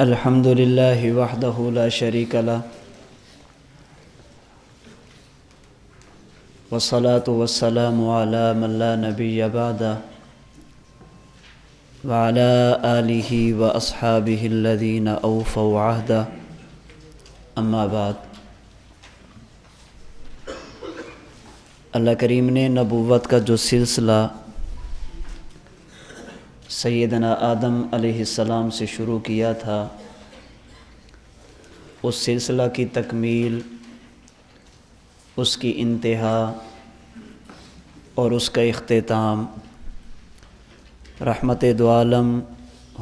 الحمد للہ وحدہ لا شریک لہ والصلاة والسلام علی من لا نبی بعدہ وعلی آلہ واصحابہ الذین اوفوا عہدہ اما بعد۔ اللہ کریم نے نبوت کا جو سلسلہ سیدنا آدم علیہ السلام سے شروع کیا تھا، اس سلسلہ کی تکمیل، اس کی انتہا اور اس کا اختتام رحمت دو عالم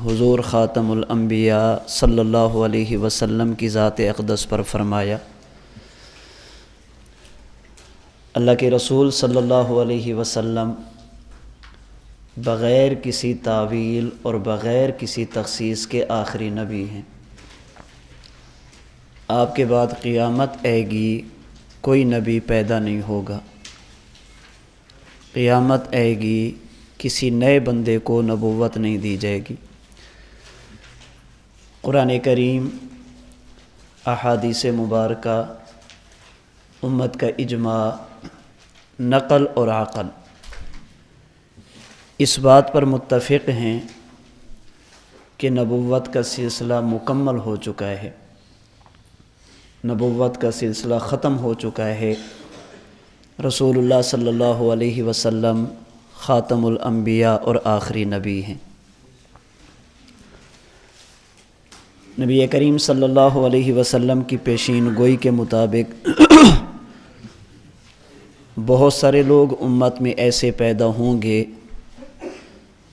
حضور خاتم الانبیاء صلی اللہ علیہ وسلم کی ذات اقدس پر فرمایا۔ اللہ کے رسول صلی اللہ علیہ وسلم بغیر کسی تعویل اور بغیر کسی تخصیص کے آخری نبی ہیں۔ آپ کے بعد قیامت آئے گی، کوئی نبی پیدا نہیں ہوگا۔ قیامت آئے گی، کسی نئے بندے کو نبوت نہیں دی جائے گی۔ قرآن کریم، احادیث مبارکہ، امت کا اجماع، نقل اور عقل اس بات پر متفق ہیں کہ نبوت کا سلسلہ مکمل ہو چکا ہے، نبوت کا سلسلہ ختم ہو چکا ہے۔ رسول اللہ صلی اللہ علیہ وسلم خاتم الانبیاء اور آخری نبی ہیں۔ نبی کریم صلی اللہ علیہ وسلم کی پیشین گوئی کے مطابق بہت سارے لوگ امت میں ایسے پیدا ہوں گے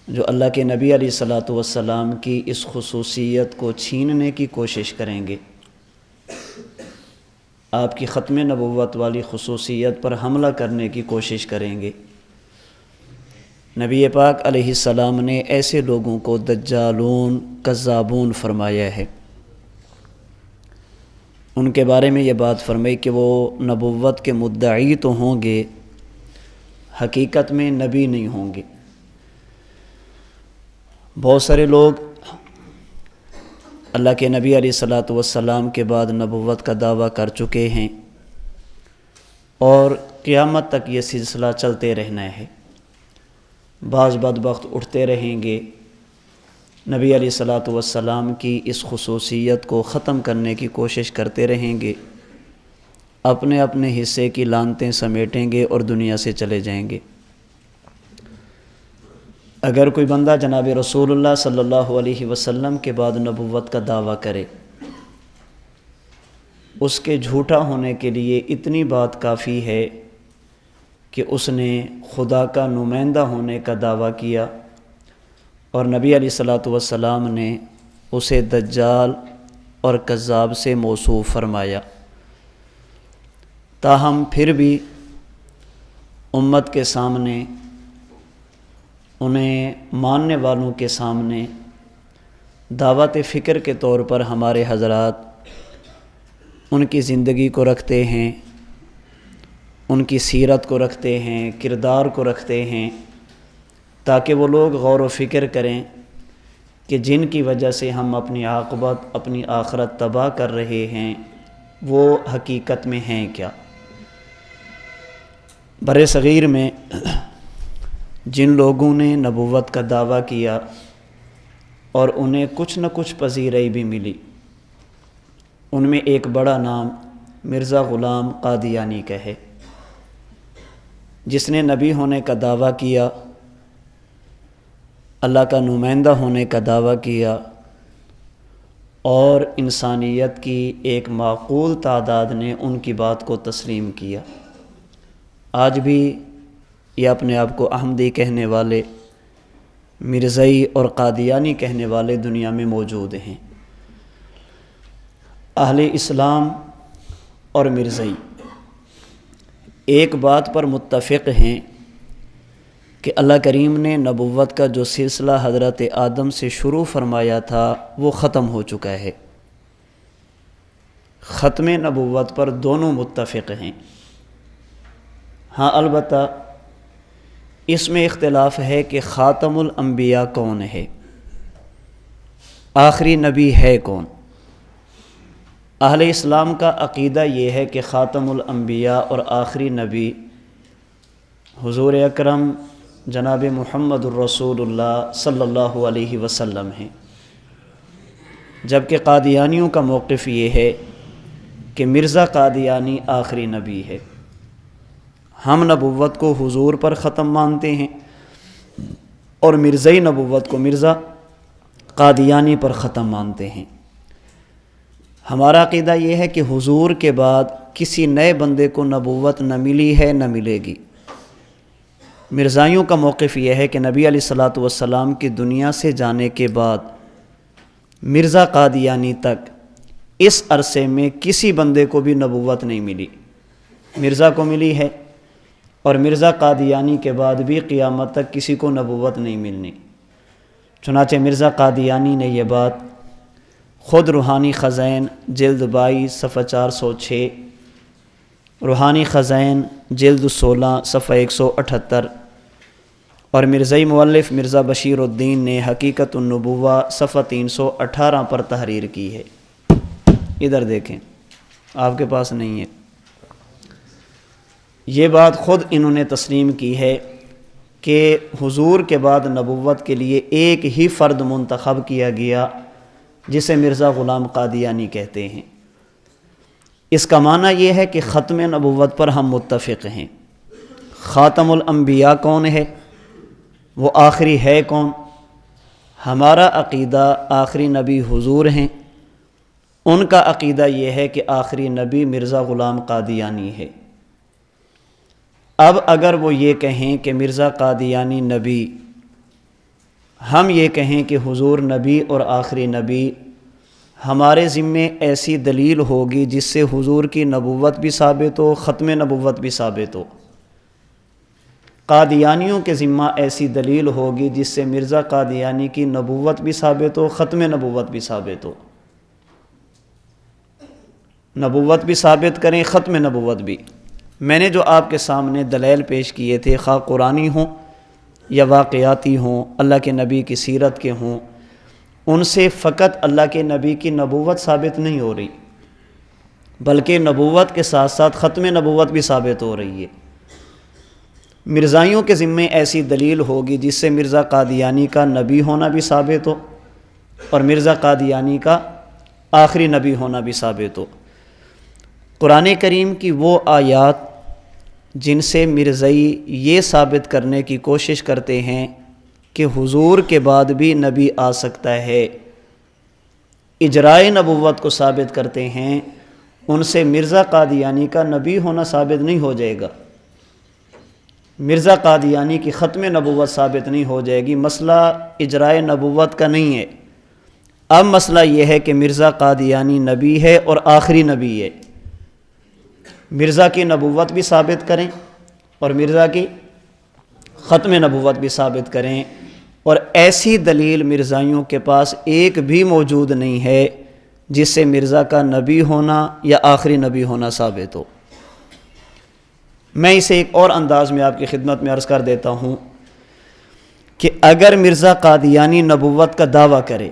جو اللہ کے نبی علیہ الصلاۃ والسلام کی اس خصوصیت کو چھیننے کی کوشش کریں گے، آپ کی ختم نبوت والی خصوصیت پر حملہ کرنے کی کوشش کریں گے۔ نبی پاک علیہ السلام نے ایسے لوگوں کو دجالون، کذابون فرمایا ہے۔ ان کے بارے میں یہ بات فرمائی کہ وہ نبوت کے مدعی تو ہوں گے، حقیقت میں نبی نہیں ہوں گے۔ بہت سارے لوگ اللہ کے نبی علیہ الصلاۃ والسلام کے بعد نبوت کا دعویٰ کر چکے ہیں اور قیامت تک یہ سلسلہ چلتے رہنا ہے۔ بعض بدبخت اٹھتے رہیں گے، نبی علیہ الصلاۃ والسلام کی اس خصوصیت کو ختم کرنے کی کوشش کرتے رہیں گے، اپنے اپنے حصے کی لانتیں سمیٹیں گے اور دنیا سے چلے جائیں گے۔ اگر کوئی بندہ جناب رسول اللہ صلی اللہ علیہ وسلم کے بعد نبوت کا دعویٰ کرے، اس کے جھوٹا ہونے کے لیے اتنی بات کافی ہے کہ اس نے خدا کا نمائندہ ہونے کا دعویٰ کیا اور نبی علیہ الصلاۃ والسلام نے اسے دجال اور کذاب سے موصوف فرمایا۔ تاہم پھر بھی امت کے سامنے، انہیں ماننے والوں کے سامنے دعوت فکر کے طور پر ہمارے حضرات ان کی زندگی کو رکھتے ہیں، ان کی سیرت کو رکھتے ہیں، کردار کو رکھتے ہیں، تاکہ وہ لوگ غور و فکر کریں کہ جن کی وجہ سے ہم اپنی عاقبت، اپنی آخرت تباہ کر رہے ہیں، وہ حقیقت میں ہیں کیا۔ برِ صغیر میں جن لوگوں نے نبوت کا دعویٰ کیا اور انہیں کچھ نہ کچھ پذیرائی بھی ملی، ان میں ایک بڑا نام مرزا غلام قادیانی کا ہے، جس نے نبی ہونے کا دعویٰ کیا، اللہ کا نمائندہ ہونے کا دعویٰ کیا اور انسانیت کی ایک معقول تعداد نے ان کی بات کو تسلیم کیا۔ آج بھی یہ اپنے آپ کو احمدی کہنے والے، مرزائی اور قادیانی کہنے والے دنیا میں موجود ہیں۔ اہل اسلام اور مرزائی ایک بات پر متفق ہیں کہ اللہ کریم نے نبوت کا جو سلسلہ حضرت آدم سے شروع فرمایا تھا وہ ختم ہو چکا ہے۔ ختم نبوت پر دونوں متفق ہیں۔ ہاں البتہ اس میں اختلاف ہے کہ خاتم الانبیاء کون ہے آخری نبی ہے کون؟ اہل اسلام کا عقیدہ یہ ہے کہ خاتم الانبیاء اور آخری نبی حضور اکرم جناب محمد الرسول اللہ صلی اللہ علیہ وسلم ہیں، جبکہ قادیانیوں کا موقف یہ ہے کہ مرزا قادیانی آخری نبی ہے۔ ہم نبوت کو حضور پر ختم مانتے ہیں اور مرزائی نبوت کو مرزا قادیانی پر ختم مانتے ہیں۔ ہمارا عقیدہ یہ ہے کہ حضور کے بعد کسی نئے بندے کو نبوت نہ ملی ہے نہ ملے گی۔ مرزائیوں کا موقف یہ ہے کہ نبی علیہ الصلاۃ والسلام کی دنیا سے جانے کے بعد مرزا قادیانی تک اس عرصے میں کسی بندے کو بھی نبوت نہیں ملی، مرزا کو ملی ہے، اور مرزا قادیانی کے بعد بھی قیامت تک کسی کو نبوت نہیں ملنی۔ چنانچہ مرزا قادیانی نے یہ بات خود روحانی خزائن جلد 22 صفحہ 406، روحانی خزائن جلد 16 صفحہ 178 اور مرزائی مؤلف مرزا بشیر الدین نے حقیقت النبوہ صفحہ 318 پر تحریر کی ہے۔ ادھر دیکھیں، آپ کے پاس نہیں ہے۔ یہ بات خود انہوں نے تسلیم کی ہے کہ حضور کے بعد نبوت کے لیے ایک ہی فرد منتخب کیا گیا جسے مرزا غلام قادیانی کہتے ہیں۔ اس کا معنی یہ ہے کہ ختم نبوت پر ہم متفق ہیں۔ خاتم الانبیاء کون ہے؟ وہ آخری ہے کون؟ ہمارا عقیدہ آخری نبی حضور ہیں، ان کا عقیدہ یہ ہے کہ آخری نبی مرزا غلام قادیانی ہے۔ اب اگر وہ یہ کہیں کہ مرزا قادیانی نبی، ہم یہ کہیں کہ حضور نبی اور آخری نبی، ہمارے ذمے ایسی دلیل ہوگی جس سے حضور کی نبوت بھی ثابت ہو، ختم نبوت بھی ثابت ہو۔ قادیانیوں کے ذمہ ایسی دلیل ہوگی جس سے مرزا قادیانی کی نبوت بھی ثابت ہو، ختم نبوت بھی ثابت ہو۔ نبوت بھی ثابت کریں، ختم نبوت بھی۔ میں نے جو آپ کے سامنے دلائل پیش کیے تھے، خواہ قرآنی ہوں یا واقعاتی ہوں، اللہ کے نبی کی سیرت کے ہوں، ان سے فقط اللہ کے نبی کی نبوت ثابت نہیں ہو رہی، بلکہ نبوت کے ساتھ ساتھ ختم نبوت بھی ثابت ہو رہی ہے۔ مرزائیوں کے ذمے ایسی دلیل ہوگی جس سے مرزا قادیانی کا نبی ہونا بھی ثابت ہو اور مرزا قادیانی کا آخری نبی ہونا بھی ثابت ہو۔ قرآن کریم کی وہ آیات جن سے مرزائی یہ ثابت کرنے کی کوشش کرتے ہیں کہ حضور کے بعد بھی نبی آ سکتا ہے، اجرائے نبوت کو ثابت کرتے ہیں، ان سے مرزا قادیانی کا نبی ہونا ثابت نہیں ہو جائے گا، مرزا قادیانی کی ختم نبوت ثابت نہیں ہو جائے گی۔ مسئلہ اجرائے نبوت کا نہیں ہے، اب مسئلہ یہ ہے کہ مرزا قادیانی نبی ہے اور آخری نبی ہے۔ مرزا کی نبوت بھی ثابت کریں اور مرزا کی ختم نبوت بھی ثابت کریں، اور ایسی دلیل مرزائیوں کے پاس ایک بھی موجود نہیں ہے جس سے مرزا کا نبی ہونا یا آخری نبی ہونا ثابت ہو۔ میں اسے ایک اور انداز میں آپ کی خدمت میں عرض کر دیتا ہوں کہ اگر مرزا قادیانی نبوت کا دعویٰ کرے،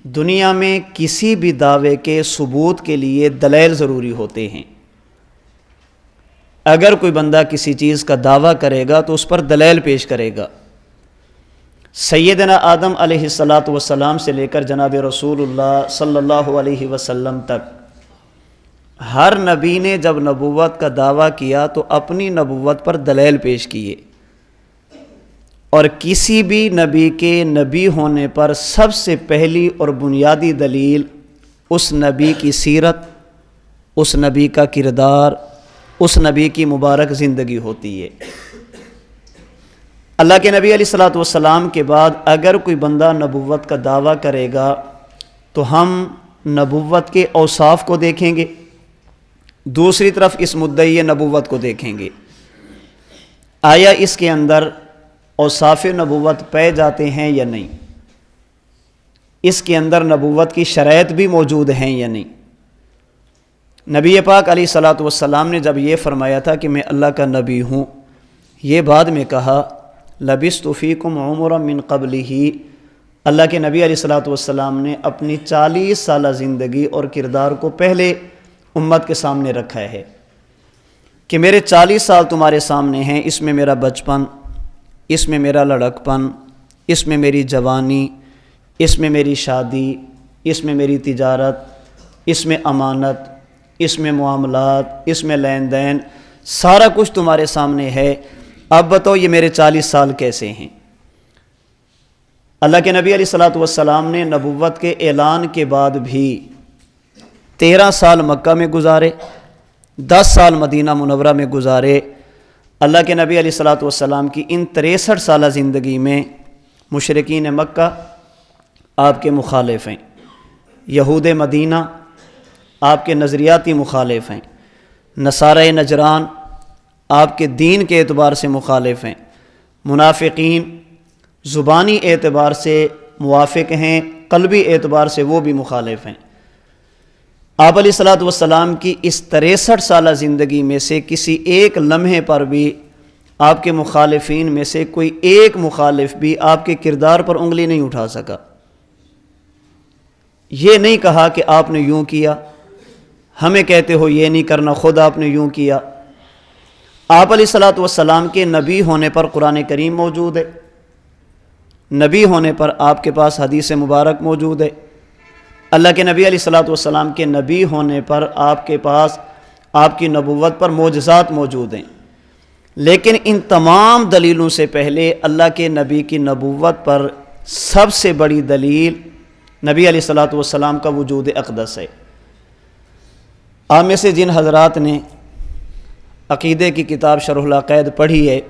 دنیا میں کسی بھی دعوے کے ثبوت کے لیے دلائل ضروری ہوتے ہیں۔ اگر کوئی بندہ کسی چیز کا دعویٰ کرے گا تو اس پر دلائل پیش کرے گا۔ سیدنا آدم علیہ السلام سے لے کر جناب رسول اللہ صلی اللہ علیہ وسلم تک ہر نبی نے جب نبوت کا دعویٰ کیا تو اپنی نبوت پر دلائل پیش کیے، اور کسی بھی نبی کے نبی ہونے پر سب سے پہلی اور بنیادی دلیل اس نبی کی سیرت، اس نبی کا کردار، اس نبی کی مبارک زندگی ہوتی ہے۔ اللہ کے نبی علیہ الصلاۃ والسلام کے بعد اگر کوئی بندہ نبوت کا دعویٰ کرے گا تو ہم نبوت کے اوصاف کو دیکھیں گے، دوسری طرف اس مدعی نبوت کو دیکھیں گے، آیا اس کے اندر اوصاف نبوت پائے جاتے ہیں یا نہیں، اس کے اندر نبوت کی شرائط بھی موجود ہیں یا نہیں۔ نبی پاک علیہ الصلاۃ والسلام نے جب یہ فرمایا تھا کہ میں اللہ کا نبی ہوں، یہ بعد میں کہا لبثت فیکم عمرا من قبلہ اللہ کے نبی علیہ الصلوۃ والسلام نے اپنی 40 سالہ زندگی اور کردار کو پہلے امت کے سامنے رکھا ہے کہ میرے 40 سال تمہارے سامنے ہیں، اس میں میرا بچپن، اس میں میرا لڑکپن، اس میں میری جوانی، اس میں میری شادی، اس میں میری تجارت، اس میں امانت، اس میں معاملات، اس میں لین دین، سارا کچھ تمہارے سامنے ہے، اب بتاؤ یہ میرے 40 سال کیسے ہیں؟ اللہ کے نبی علیہ الصلوۃ والسلام نے نبوت کے اعلان کے بعد بھی 13 سال مکہ میں گزارے، 10 سال مدینہ منورہ میں گزارے۔ اللہ کے نبی علیہ الصلوۃ والسلام کی ان 63 سالہ زندگی میں مشرکین مکہ آپ کے مخالف ہیں، یہود مدینہ آپ کے نظریاتی مخالف ہیں، نصارہ نجران آپ کے دین کے اعتبار سے مخالف ہیں، منافقین زبانی اعتبار سے موافق ہیں، قلبی اعتبار سے وہ بھی مخالف ہیں۔ آپ علیہ الصلوۃ والسلام کی اس 63 سالہ زندگی میں سے کسی ایک لمحے پر بھی آپ کے مخالفین میں سے کوئی ایک مخالف بھی آپ کے کردار پر انگلی نہیں اٹھا سکا۔ یہ نہیں کہا کہ آپ نے یوں کیا، ہمیں کہتے ہو یہ نہیں کرنا، خود آپ نے یوں کیا۔ آپ علیہ الصلوۃ والسلام کے نبی ہونے پر قرآن کریم موجود ہے، نبی ہونے پر آپ کے پاس حدیث مبارک موجود ہے، اللہ کے نبی علیہ الصلوۃ والسلام کے نبی ہونے پر آپ کے پاس آپ کی نبوت پر معجزات موجود ہیں، لیکن ان تمام دلیلوں سے پہلے اللہ کے نبی کی نبوت پر سب سے بڑی دلیل نبی علیہ الصلوۃ والسلام کا وجود اقدس ہے۔ آپ میں سے جن حضرات نے عقیدے کی کتاب شرح العقائد پڑھی ہے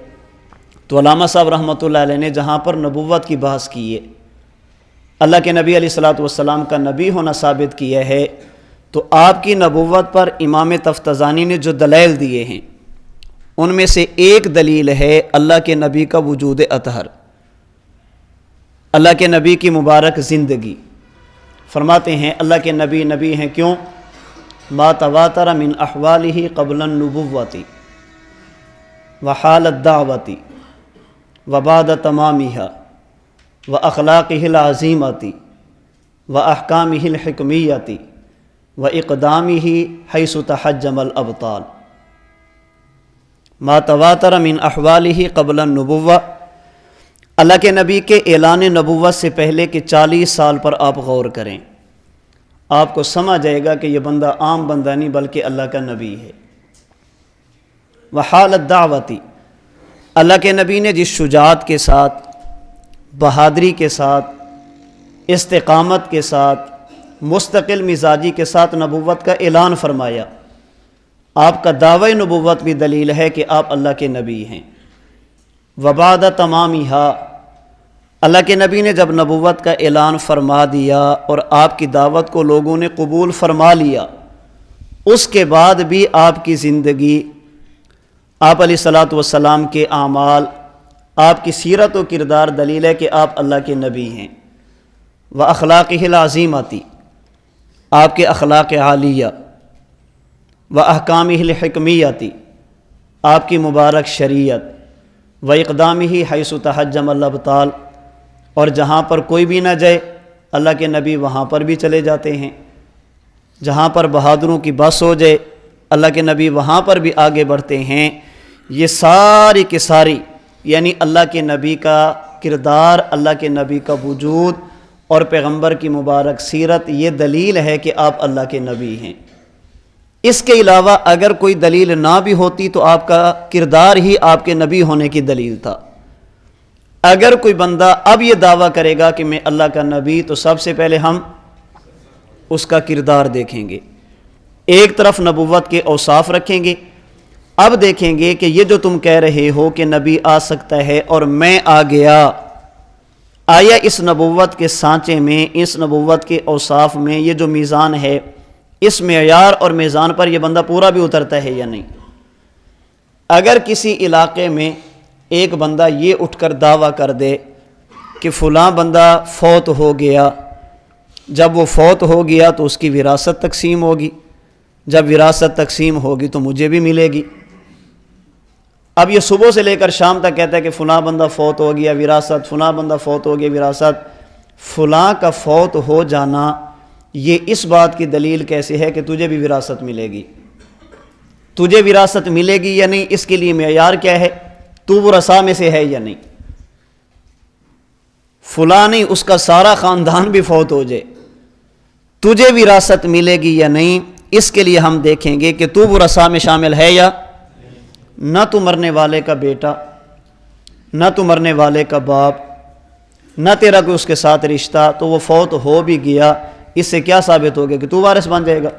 تو علامہ صاحب رحمۃ اللہ علیہ نے جہاں پر نبوت کی بحث کی ہے، اللہ کے نبی علیہ الصلوۃ والسلام کا نبی ہونا ثابت کیا ہے، تو آپ کی نبوت پر امام تفتزانی نے جو دلائل دیے ہیں ان میں سے ایک دلیل ہے اللہ کے نبی کا وجود اطہر، اللہ کے نبی کی مبارک زندگی۔ فرماتے ہیں اللہ کے نبی نبی ہیں کیوں؟ ما تواتر من احوالہ قبل النبوۃ وحال الدعوۃ وبعد تمامہا واخلاقہ العظیمۃ واحکامہ الحکمیۃ واقدامہ حیث تحجم الابطال۔ ما تواتر من احوالہ قبل النبوۃ، اللہ کے نبی کے اعلان نبوت سے پہلے کے 40 سال پر آپ غور کریں، آپ کو سمجھ جائے گا کہ یہ بندہ عام بندہ نہیں بلکہ اللہ کا نبی ہے۔ وحال الدعوۃ، اللہ کے نبی نے جس شجاعت کے ساتھ، بہادری کے ساتھ، استقامت کے ساتھ، مستقل مزاجی کے ساتھ نبوت کا اعلان فرمایا، آپ کا دعوی نبوت بھی دلیل ہے کہ آپ اللہ کے نبی ہیں۔ وبعد تمامہا، اللہ کے نبی نے جب نبوت کا اعلان فرما دیا اور آپ کی دعوت کو لوگوں نے قبول فرما لیا، اس کے بعد بھی آپ کی زندگی، آپ علیہ الصلوۃ والسلام کے اعمال، آپ کی سیرت و کردار دلیل ہے کہ آپ اللہ کے نبی ہیں۔ وَأَخْلَاقِهِ الْعَظِيمَةِ، آپ کے اخلاق عالیہ، وَأَحْكَامِهِ الْحِكْمِيَّةِ، آپ کی مبارک شریعت، وَإِقْدَامِهِ حَيْثُ تَحَجَّمَ الْأَبْطَالُ، اور جہاں پر کوئی بھی نہ جائے اللہ کے نبی وہاں پر بھی چلے جاتے ہیں، جہاں پر بہادروں کی بس ہو جائے اللہ کے نبی وہاں پر بھی آگے بڑھتے ہیں۔ یہ ساری کی ساری یعنی اللہ کے نبی کا کردار، اللہ کے نبی کا وجود اور پیغمبر کی مبارک سیرت، یہ دلیل ہے کہ آپ اللہ کے نبی ہیں۔ اس کے علاوہ اگر کوئی دلیل نہ بھی ہوتی تو آپ کا کردار ہی آپ کے نبی ہونے کی دلیل تھا۔ اگر کوئی بندہ اب یہ دعویٰ کرے گا کہ میں اللہ کا نبی، تو سب سے پہلے ہم اس کا کردار دیکھیں گے، ایک طرف نبوت کے اوصاف رکھیں گے، اب دیکھیں گے کہ یہ جو تم کہہ رہے ہو کہ نبی آ سکتا ہے اور میں آ گیا، آیا اس نبوت کے سانچے میں، اس نبوت کے اوصاف میں یہ جو میزان ہے، اس معیار اور میزان پر یہ بندہ پورا بھی اترتا ہے یا نہیں؟ اگر کسی علاقے میں ایک بندہ یہ اٹھ کر دعویٰ کر دے کہ فلاں بندہ فوت ہو گیا، جب وہ فوت ہو گیا تو اس کی وراثت تقسیم ہوگی، جب وراثت تقسیم ہوگی تو مجھے بھی ملے گی۔ اب یہ صبح سے لے کر شام تک کہتا ہے کہ فلاں بندہ فوت ہو گیا وراثت، فلاں بندہ فوت ہو گیا وراثت، فلاں کا فوت ہو جانا یہ اس بات کی دلیل کیسے ہے کہ تجھے بھی وراثت ملے گی؟ تجھے وراثت ملے گی یا نہیں، اس کے لیے معیار کیا ہے؟ تو ورثاء میں سے ہے یا نہیں۔ فلاں نہیں، اس کا سارا خاندان بھی فوت ہو جائے، تجھے وراثت ملے گی یا نہیں، اس کے لیے ہم دیکھیں گے کہ تو ورثاء میں شامل ہے یا نہ۔ تو مرنے والے کا بیٹا، نہ تو مرنے والے کا باپ، نہ تیرا کوئی اس کے ساتھ رشتہ، تو وہ فوت ہو بھی گیا، اس سے کیا ثابت ہو گیا کہ تو وارث بن جائے گا؟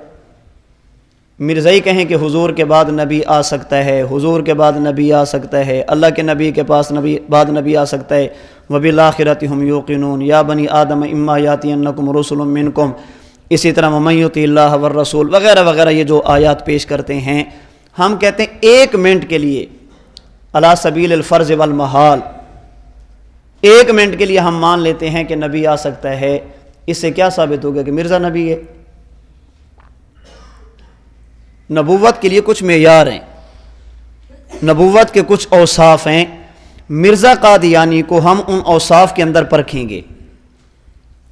مرزائی کہیں کہ حضور کے بعد نبی آ سکتا ہے، حضور کے بعد نبی آ سکتا ہے، اللہ کے نبی کے پاس بعد نبی آ سکتا ہے، وَبِالْآخِرَةِ هُمْ يُوقِنُونَ یا بنی آدم اما یاتینکم رسل منکم، اسی طرح وَمَن یُطِعِ اللَّهَ وَالرَّسُولَ وغیرہ وغیرہ، یہ جو آیات پیش کرتے ہیں، ہم کہتے ہیں ایک منٹ کے لیے علی سبیل الفرض والمحال، ایک منٹ کے لیے ہم مان لیتے ہیں کہ نبی آ سکتا ہے، اس سے کیا ثابت ہو گیا کہ مرزا نبی ہے؟ نبوت کے لیے کچھ معیار ہیں، نبوت کے کچھ اوصاف ہیں، مرزا قادیانی کو ہم ان اوصاف کے اندر پرکھیں گے۔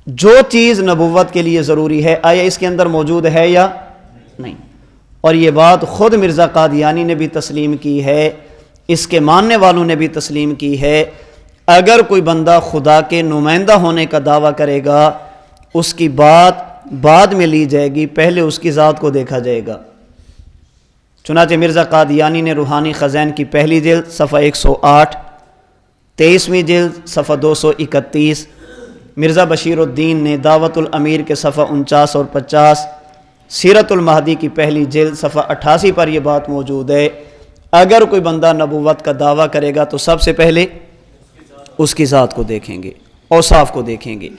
جو چیز نبوت کے لیے ضروری ہے آیا اس کے اندر موجود ہے یا نہیں؟ اور یہ بات خود مرزا قادیانی نے بھی تسلیم کی ہے، اس کے ماننے والوں نے بھی تسلیم کی ہے۔ اگر کوئی بندہ خدا کے نمائندہ ہونے کا دعویٰ کرے گا، اس کی بات بعد میں لی جائے گی، پہلے اس کی ذات کو دیکھا جائے گا۔ چنانچہ مرزا قادیانی نے روحانی خزائن کی پہلی جلد صفحہ 108، 23ویں جلد صفحہ 231، مرزا بشیر الدین نے دعوت الامیر کے صفحہ 49 اور 50، سیرت المہدی کی پہلی جلد صفحہ 88 پر یہ بات موجود ہے۔ اگر کوئی بندہ نبوت کا دعویٰ کرے گا تو سب سے پہلے اس کی ذات کو دیکھیں گے، اوصاف کو دیکھیں گے۔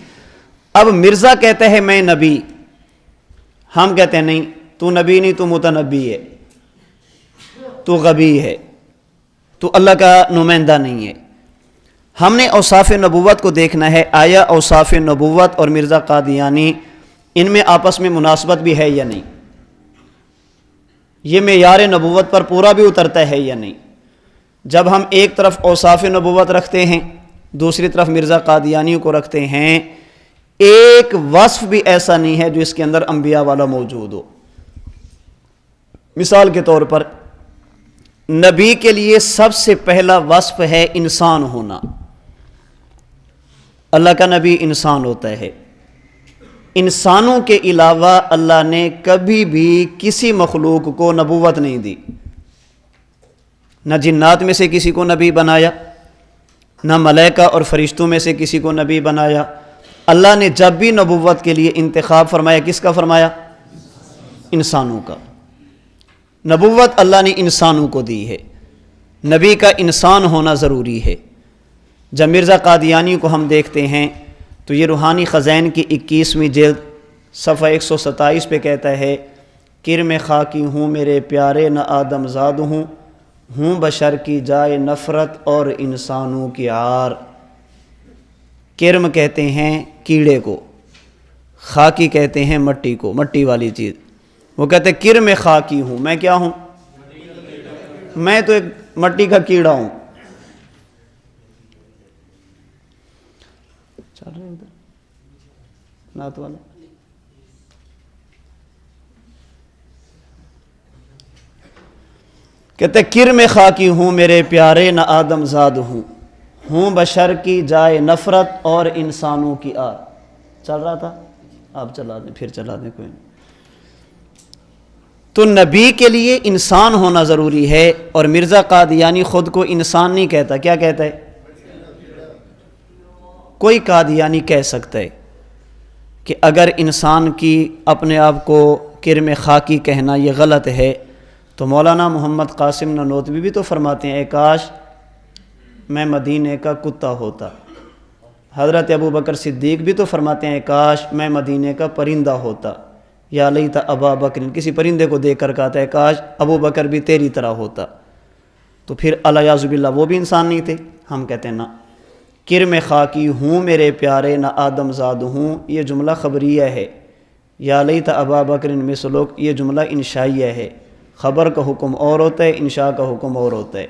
اب مرزا کہتا ہے میں نبی، ہم کہتے ہیں نہیں، تو نبی نہیں، تو متنبی ہے، تو غبی ہے، تو اللہ کا نمائندہ نہیں ہے۔ ہم نے اوصاف نبوت کو دیکھنا ہے، آیا اوصاف نبوت اور مرزا قادیانی ان میں آپس میں مناسبت بھی ہے یا نہیں، یہ معیار نبوت پر پورا بھی اترتا ہے یا نہیں۔ جب ہم ایک طرف اوصاف نبوت رکھتے ہیں، دوسری طرف مرزا قادیانیوں کو رکھتے ہیں، ایک وصف بھی ایسا نہیں ہے جو اس کے اندر انبیاء والا موجود ہو۔ مثال کے طور پر نبی کے لیے سب سے پہلا وصف ہے انسان ہونا، اللہ کا نبی انسان ہوتا ہے۔ انسانوں کے علاوہ اللہ نے کبھی بھی کسی مخلوق کو نبوت نہیں دی، نہ جنات میں سے کسی کو نبی بنایا، نہ ملائکہ اور فرشتوں میں سے کسی کو نبی بنایا۔ اللہ نے جب بھی نبوت کے لیے انتخاب فرمایا، کس کا فرمایا؟ انسانوں کا۔ نبوت اللہ نے انسانوں کو دی ہے، نبی کا انسان ہونا ضروری ہے۔ جب مرزا قادیانی کو ہم دیکھتے ہیں تو یہ روحانی خزائن کی 21ویں جلد صفحہ 127 پہ کہتا ہے، کرم خاکی ہوں میرے پیارے نہ آدم زاد ہوں بشر کی جائے نفرت اور انسانوں کی عار۔ کرم کہتے ہیں کیڑے کو، خاکی کہتے ہیں مٹی کو، مٹی والی چیز۔ وہ کہتے ہیں کرم خاکی ہوں، میں کیا ہوں؟ میں تو ایک مٹی کا کیڑا ہوں۔ چل رہے ادھر نعت والا، کہتے کرم خاکی ہوں میرے پیارے نہ آدم زاد ہوں بشر کی جائے نفرت اور انسانوں کی آر۔ چل رہا تھا، آپ چلا دیں، پھر چلا دیں، کوئی نہیں۔ تو نبی کے لیے انسان ہونا ضروری ہے، اور مرزا قادیانی خود کو انسان نہیں کہتا، کیا کہتا ہے؟ کوئی قادیانی کہہ سکتا ہے کہ اگر انسان کی اپنے آپ کو کرم خاکی کہنا یہ غلط ہے، تو مولانا محمد قاسم نانوتوی بھی تو فرماتے ہیں، اے کاش میں مدینے کا کتا ہوتا۔ حضرت ابو بکر صدیق بھی تو فرماتے ہیں، اے کاش میں مدینے کا پرندہ ہوتا، یا لیت ابا بکر، کسی پرندے کو دیکھ کر کہتا ہے کاش ابو بکر بھی تیری طرح ہوتا۔ تو پھر الیاذ باللہ وہ بھی انسان نہیں تھے؟ ہم کہتے ہیں نا، کرم خاکی ہوں میرے پیارے نہ آدم زاد ہوں، یہ جملہ خبریہ ہے۔ یا لیت ابا بکر مثلک، یہ جملہ انشائیہ ہے۔ خبر کا حکم اور ہوتا ہے، انشاء کا حکم اور ہوتا ہے۔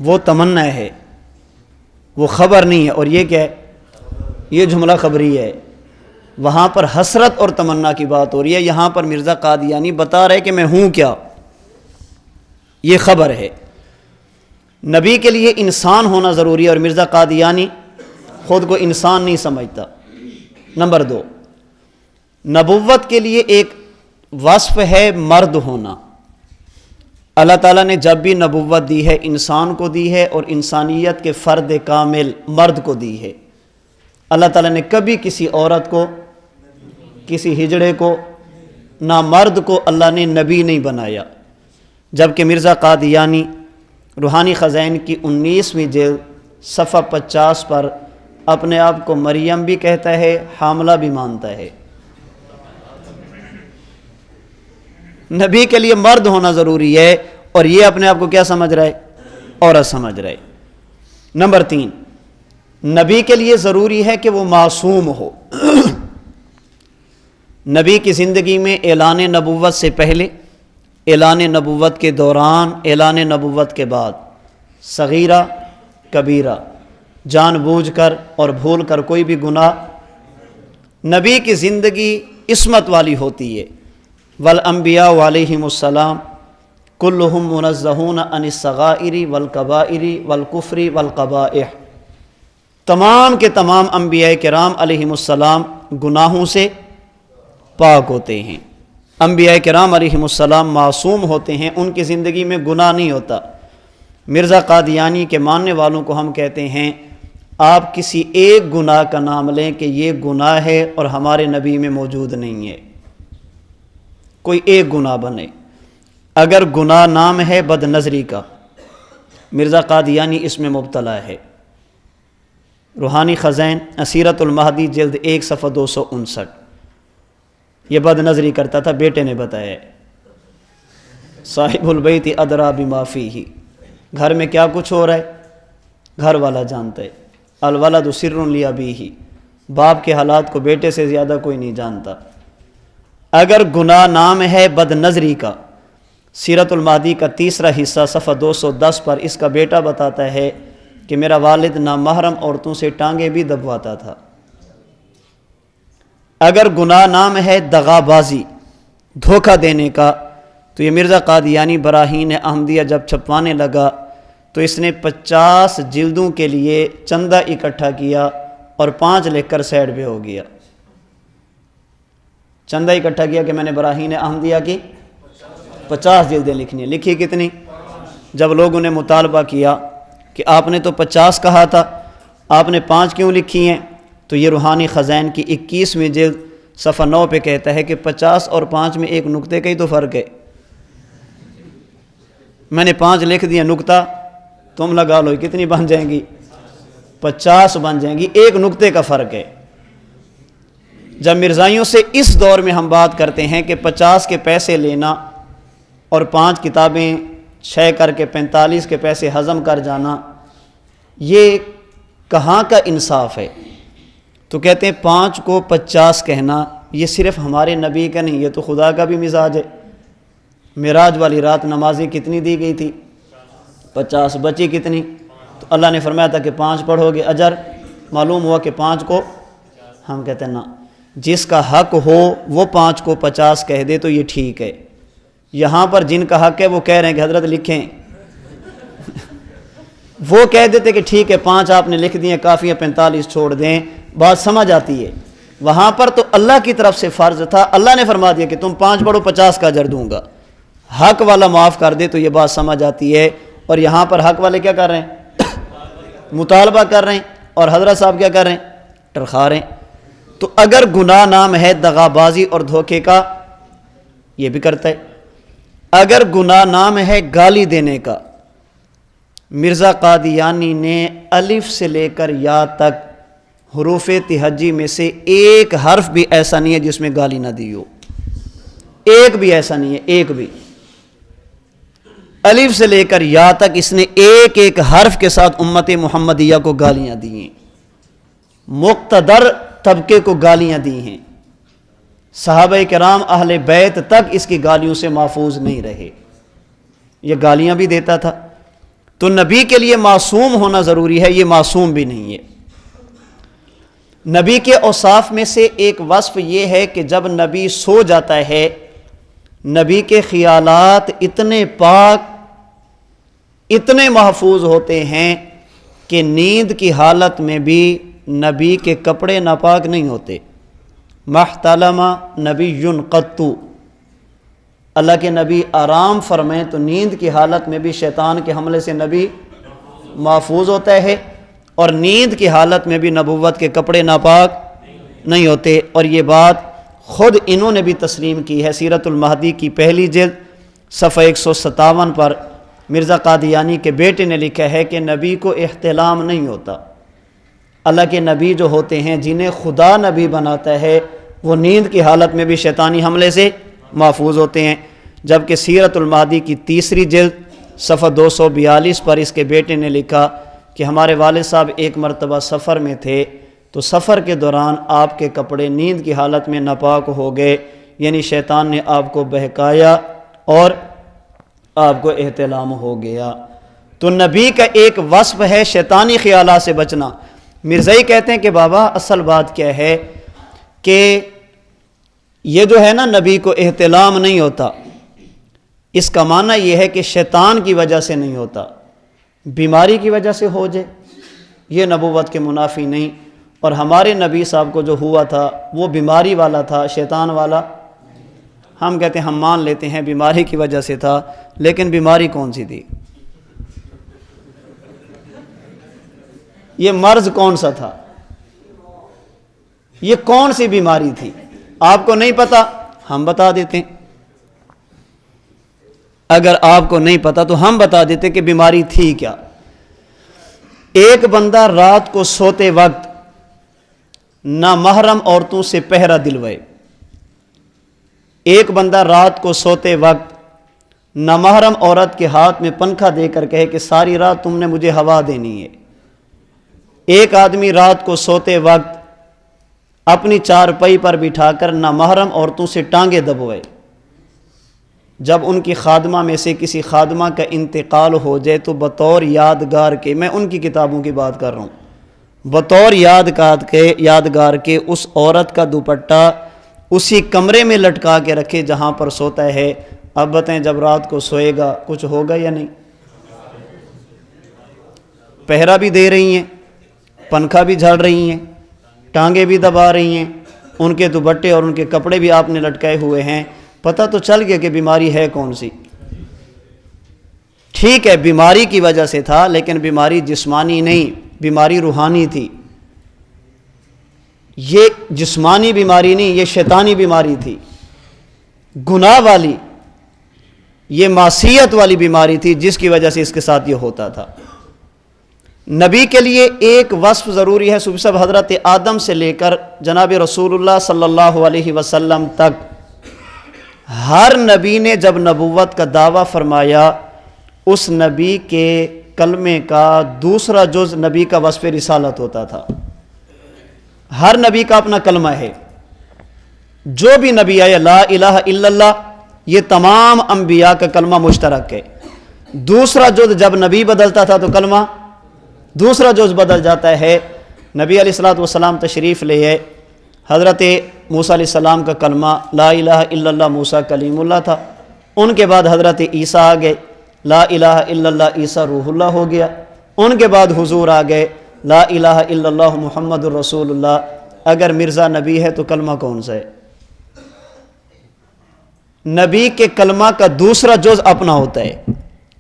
وہ تمنا ہے، وہ خبر نہیں ہے، اور یہ کیا ہے؟ یہ جملہ خبری ہے، وہاں پر حسرت اور تمنا کی بات ہو رہی ہے، یہاں پر مرزا قادیانی بتا رہے کہ میں ہوں کیا، یہ خبر ہے۔ نبی کے لیے انسان ہونا ضروری ہے اور مرزا قادیانی خود کو انسان نہیں سمجھتا۔ نمبر 2، نبوت کے لیے ایک وصف ہے مرد ہونا۔ اللہ تعالیٰ نے جب بھی نبوت دی ہے انسان کو دی ہے، اور انسانیت کے فرد کامل مرد کو دی ہے۔ اللہ تعالیٰ نے کبھی کسی عورت کو، کسی ہجڑے کو، نہ مرد کو اللہ نے نبی نہیں بنایا، جبکہ مرزا قادیانی روحانی خزائن کی 19ویں جلد صفحہ 50 پر اپنے آپ کو مریم بھی کہتا ہے، حاملہ بھی مانتا ہے۔ نبی کے لیے مرد ہونا ضروری ہے، اور یہ اپنے آپ کو کیا سمجھ رہا ہے؟ عورت سمجھ رہا ہے۔ نمبر 3، نبی کے لیے ضروری ہے کہ وہ معصوم ہو۔ نبی کی زندگی میں اعلان نبوت سے پہلے، اعلان نبوت کے دوران، اعلان نبوت کے بعد صغیرہ کبیرہ، جان بوجھ کر اور بھول کر کوئی بھی گناہ، نبی کی زندگی عصمت والی ہوتی ہے۔ والانبیاء علیہم السلام کلہم منزہون عن الصغائر والکبائر والکفر والقبائح، تمام کے تمام انبیاء کرام علیہم السلام گناہوں سے پاک ہوتے ہیں۔ انبیاء کرام علیہم السلام معصوم ہوتے ہیں، ان کی زندگی میں گناہ نہیں ہوتا۔ مرزا قادیانی کے ماننے والوں کو ہم کہتے ہیں آپ کسی ایک گناہ کا نام لیں کہ یہ گناہ ہے اور ہمارے نبی میں موجود نہیں ہے، کوئی ایک گناہ بنے۔ اگر گناہ نام ہے بد نظری کا، مرزا قادیانی اس میں مبتلا ہے۔ روحانی خزائن اسیرت المہدی جلد 1 صفحہ 259، یہ بد نظری کرتا تھا، بیٹے نے بتایا۔ صاحب البیت ادری بما فیہ، گھر میں کیا کچھ ہو رہا ہے گھر والا جانتا ہے۔ الولد سر لابیہ، باپ کے حالات کو بیٹے سے زیادہ کوئی نہیں جانتا۔ اگر گناہ نام ہے بد نظری کا، سیرت المہدی کا 3 حصہ صفحہ 210 پر اس کا بیٹا بتاتا ہے کہ میرا والد نامحرم عورتوں سے ٹانگیں بھی دبواتا تھا۔ اگر گناہ نام ہے دغا بازی، دھوکہ دینے کا، تو یہ مرزا قادیانی براہین احمدیہ جب چھپوانے لگا تو اس نے 50 جلدوں کے لیے چندہ اکٹھا کیا اور 5 لکھ کر سائڈ پہ ہو گیا۔ چندہ اکٹھا کیا کہ میں نے براہین احمدیہ کی 50 جلدیں لکھنی ہیں، لکھی کتنی؟ جب لوگوں نے مطالبہ کیا کہ آپ نے تو 50 کہا تھا، آپ نے 5 کیوں لکھی ہیں؟ تو یہ روحانی خزائن کی 21ویں جلد صفحہ 9 پہ کہتا ہے کہ 50 اور 5 میں ایک نقطے کا ہی تو فرق ہے۔ میں نے 5 لکھ دیا، نقطہ تم لگا لو، کتنی بن جائیں گی؟ 50 بن جائیں گی، ایک نقطے کا فرق ہے۔ جب مرزائیوں سے اس دور میں ہم بات کرتے ہیں کہ 50 کے پیسے لینا اور 5 کتابیں 6 کر کے 45 کے پیسے ہضم کر جانا، یہ کہاں کا انصاف ہے؟ تو کہتے ہیں 5 کو 50 کہنا یہ صرف ہمارے نبی کا نہیں، یہ تو خدا کا بھی مزاج ہے۔ معراج والی رات نمازیں کتنی دی گئی تھی؟ 50، بچی کتنی؟ تو اللہ نے فرمایا تھا کہ 5 پڑھو گے اجر، معلوم ہوا کہ 5 کو، ہم کہتے ہیں نا، جس کا حق ہو وہ 5 کو 50 کہہ دے تو یہ ٹھیک ہے۔ یہاں پر جن کا حق ہے وہ کہہ رہے ہیں کہ حضرت لکھیں، وہ کہہ دیتے کہ ٹھیک ہے 5 آپ نے لکھ دیے کافی ہے، 45 چھوڑ دیں، بات سمجھ آتی ہے۔ وہاں پر تو اللہ کی طرف سے فرض تھا، اللہ نے فرما دیا کہ تم 5 پڑھو 50 کا اجر دوں گا، حق والا معاف کر دے تو یہ بات سمجھ آتی ہے۔ اور یہاں پر حق والے کیا کر رہے ہیں؟ مطالبہ کر رہے ہیں، اور حضرت صاحب کیا کر رہے ہیں؟ ٹرخا رہے ہیں۔ تو اگر گناہ نام ہے دغا بازی اور دھوکے کا، یہ بھی کرتا ہے۔ اگر گناہ نام ہے گالی دینے کا، مرزا قادیانی نے الف سے لے کر یا تک حروف تہجی میں سے ایک حرف بھی ایسا نہیں ہے جس میں گالی نہ دی ہو، ایک بھی ایسا نہیں ہے، ایک بھی۔ الف سے لے کر یا تک اس نے ایک ایک حرف کے ساتھ امت محمدیہ کو گالیاں دی ہیں، مقتدر طبقے کو گالیاں دی ہیں، صحابہ کرام اہل بیت تک اس کی گالیوں سے محفوظ نہیں رہے، یہ گالیاں بھی دیتا تھا۔ تو نبی کے لیے معصوم ہونا ضروری ہے، یہ معصوم بھی نہیں ہے۔ نبی کے اوصاف میں سے ایک وصف یہ ہے کہ جب نبی سو جاتا ہے نبی کے خیالات اتنے پاک اتنے محفوظ ہوتے ہیں کہ نیند کی حالت میں بھی نبی کے کپڑے ناپاک نہیں ہوتے. محتلم نبی قط، اللہ کے نبی آرام فرمائیں تو نیند کی حالت میں بھی شیطان کے حملے سے نبی محفوظ ہوتا ہے، اور نیند کی حالت میں بھی نبوت کے کپڑے ناپاک نہیں ہوتے. اور یہ بات خود انہوں نے بھی تسلیم کی ہے. سیرت المہدی کی پہلی جلد صفحہ 157 پر مرزا قادیانی کے بیٹے نے لکھا ہے کہ نبی کو احتلام نہیں ہوتا. اللہ کے نبی جو ہوتے ہیں جنہیں خدا نبی بناتا ہے وہ نیند کی حالت میں بھی شیطانی حملے سے محفوظ ہوتے ہیں. جبکہ سیرت المہدی کی تیسری جلد صفحہ 242 پر اس کے بیٹے نے لکھا کہ ہمارے والد صاحب ایک مرتبہ سفر میں تھے تو سفر کے دوران آپ کے کپڑے نیند کی حالت میں ناپاک ہو گئے، یعنی شیطان نے آپ کو بہکایا اور آپ کو احتلام ہو گیا. تو نبی کا ایک وصف ہے شیطانی خیالات سے بچنا. مرزائی کہتے ہیں کہ بابا اصل بات کیا ہے کہ یہ جو ہے نا نبی کو احتلام نہیں ہوتا، اس کا معنی یہ ہے کہ شیطان کی وجہ سے نہیں ہوتا، بیماری کی وجہ سے ہو جائے، یہ نبوت کے منافی نہیں. اور ہمارے نبی صاحب کو جو ہوا تھا وہ بیماری والا تھا، شیطان والا. ہم کہتے ہیں ہم مان لیتے ہیں بیماری کی وجہ سے تھا، لیکن بیماری کون سی تھی؟ یہ مرض کون سا تھا؟ یہ کون سی بیماری تھی؟ آپ کو نہیں پتا، ہم بتا دیتے ہیں. اگر آپ کو نہیں پتا تو ہم بتا دیتے کہ بیماری تھی کیا. ایک بندہ رات کو سوتے وقت نامحرم عورتوں سے پہرا دلوائے. ایک بندہ رات کو سوتے وقت نامحرم عورت کے ہاتھ میں پنکھا دے کر کہے کہ ساری رات تم نے مجھے ہوا دینی ہے. ایک آدمی رات کو سوتے وقت اپنی چارپائی پر بٹھا کر نامحرم عورتوں سے ٹانگیں دبوائے. جب ان کی خادمہ میں سے کسی خادمہ کا انتقال ہو جائے تو بطور یادگار کے، میں ان کی کتابوں کی بات کر رہا ہوں، بطور یادگار کے اس عورت کا دوپٹہ اسی کمرے میں لٹکا کے رکھے جہاں پر سوتا ہے. اب بتائیں جب رات کو سوئے گا کچھ ہوگا یا نہیں؟ پہرا بھی دے رہی ہیں، پنکھا بھی جھاڑ رہی ہیں، ٹانگیں بھی دبا رہی ہیں، ان کے دوپٹے اور ان کے کپڑے بھی آپ نے لٹکائے ہوئے ہیں. پتہ تو چل گیا کہ بیماری ہے کون سی. ٹھیک ہے بیماری کی وجہ سے تھا، لیکن بیماری جسمانی نہیں، بیماری روحانی تھی. یہ جسمانی بیماری نہیں، یہ شیطانی بیماری تھی، گناہ والی، یہ معصیت والی بیماری تھی جس کی وجہ سے اس کے ساتھ یہ ہوتا تھا. نبی کے لیے ایک وصف ضروری ہے. صبح حضرت آدم سے لے کر جناب رسول اللہ صلی اللہ علیہ وسلم تک ہر نبی نے جب نبوت کا دعویٰ فرمایا اس نبی کے کلمے کا دوسرا جز نبی کا وصف رسالت ہوتا تھا. ہر نبی کا اپنا کلمہ ہے. جو بھی نبی آیا لا الہ الا اللہ، یہ تمام انبیاء کا کلمہ مشترک ہے. دوسرا جز جب نبی بدلتا تھا تو کلمہ دوسرا جز بدل جاتا ہے. نبی علیہ الصلوۃ والسلام تشریف لے آئے، حضرت موسیٰ علیہ السلام کا کلمہ لا الہ الا اللہ موسیٰ کلیم اللہ تھا. ان کے بعد حضرت عیسیٰ آ گئے، لا الہ الا اللہ عیسیٰ روح اللہ ہو گیا. ان کے بعد حضور آ گئے، لا الہ الا اللہ محمد الرسول اللہ. اگر مرزا نبی ہے تو کلمہ کون سا ہے؟ نبی کے کلمہ کا دوسرا جز اپنا ہوتا ہے،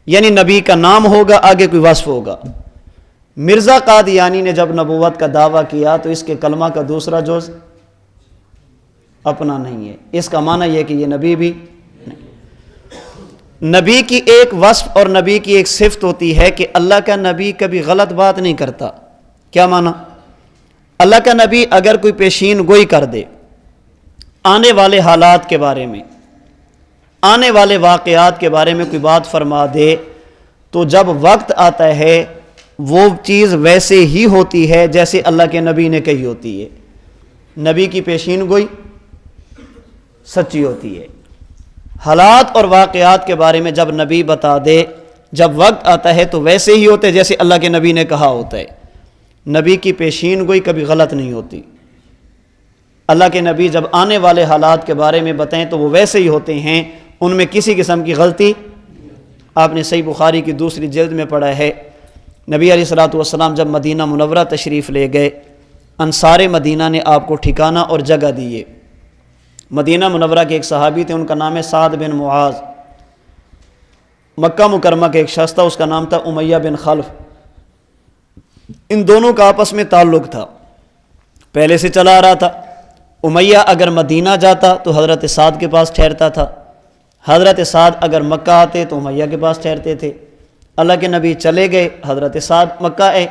یعنی نبی کا نام ہوگا، آگے کوئی وصف ہوگا. مرزا قادیانی نے جب نبوت کا دعویٰ کیا تو اس کے کلمہ کا دوسرا جز اپنا نہیں ہے. اس کا معنی یہ کہ یہ نبی بھی نہیں. نبی کی ایک وصف اور نبی کی ایک صفت ہوتی ہے کہ اللہ کا نبی کبھی غلط بات نہیں کرتا. کیا معنی؟ اللہ کا نبی اگر کوئی پیشین گوئی کر دے آنے والے حالات کے بارے میں، آنے والے واقعات کے بارے میں کوئی بات فرما دے تو جب وقت آتا ہے وہ چیز ویسے ہی ہوتی ہے جیسے اللہ کے نبی نے کہی ہوتی ہے. نبی کی پیشین گوئی سچی ہوتی ہے. حالات اور واقعات کے بارے میں جب نبی بتا دے، جب وقت آتا ہے تو ویسے ہی ہوتے جیسے اللہ کے نبی نے کہا ہوتا ہے. نبی کی پیشین گوئی کبھی غلط نہیں ہوتی۔ اللہ کے نبی جب آنے والے حالات کے بارے میں بتائیں تو وہ ویسے ہی ہوتے ہیں، ان میں کسی قسم کی غلطی۔ آپ نے صحیح بخاری کی 2 جلد میں پڑھا ہے، نبی علیہ الصلوۃ والسلام جب مدینہ منورہ تشریف لے گئے، انصار مدینہ نے آپ کو ٹھکانہ اور جگہ دیے۔ مدینہ منورہ کے ایک صحابی تھے، ان کا نام ہے سعد بن معاذ۔ مکہ مکرمہ کے ایک شخص تھا، اس کا نام تھا امیہ بن خلف۔ ان دونوں کا آپس میں تعلق تھا، پہلے سے چلا آ رہا تھا۔ امیہ اگر مدینہ جاتا تو حضرت سعد کے پاس ٹھہرتا تھا، حضرت سعد اگر مکہ آتے تو امیہ کے پاس ٹھہرتے تھے۔ اللہ کے نبی چلے گئے، حضرت سعد مکہ آئے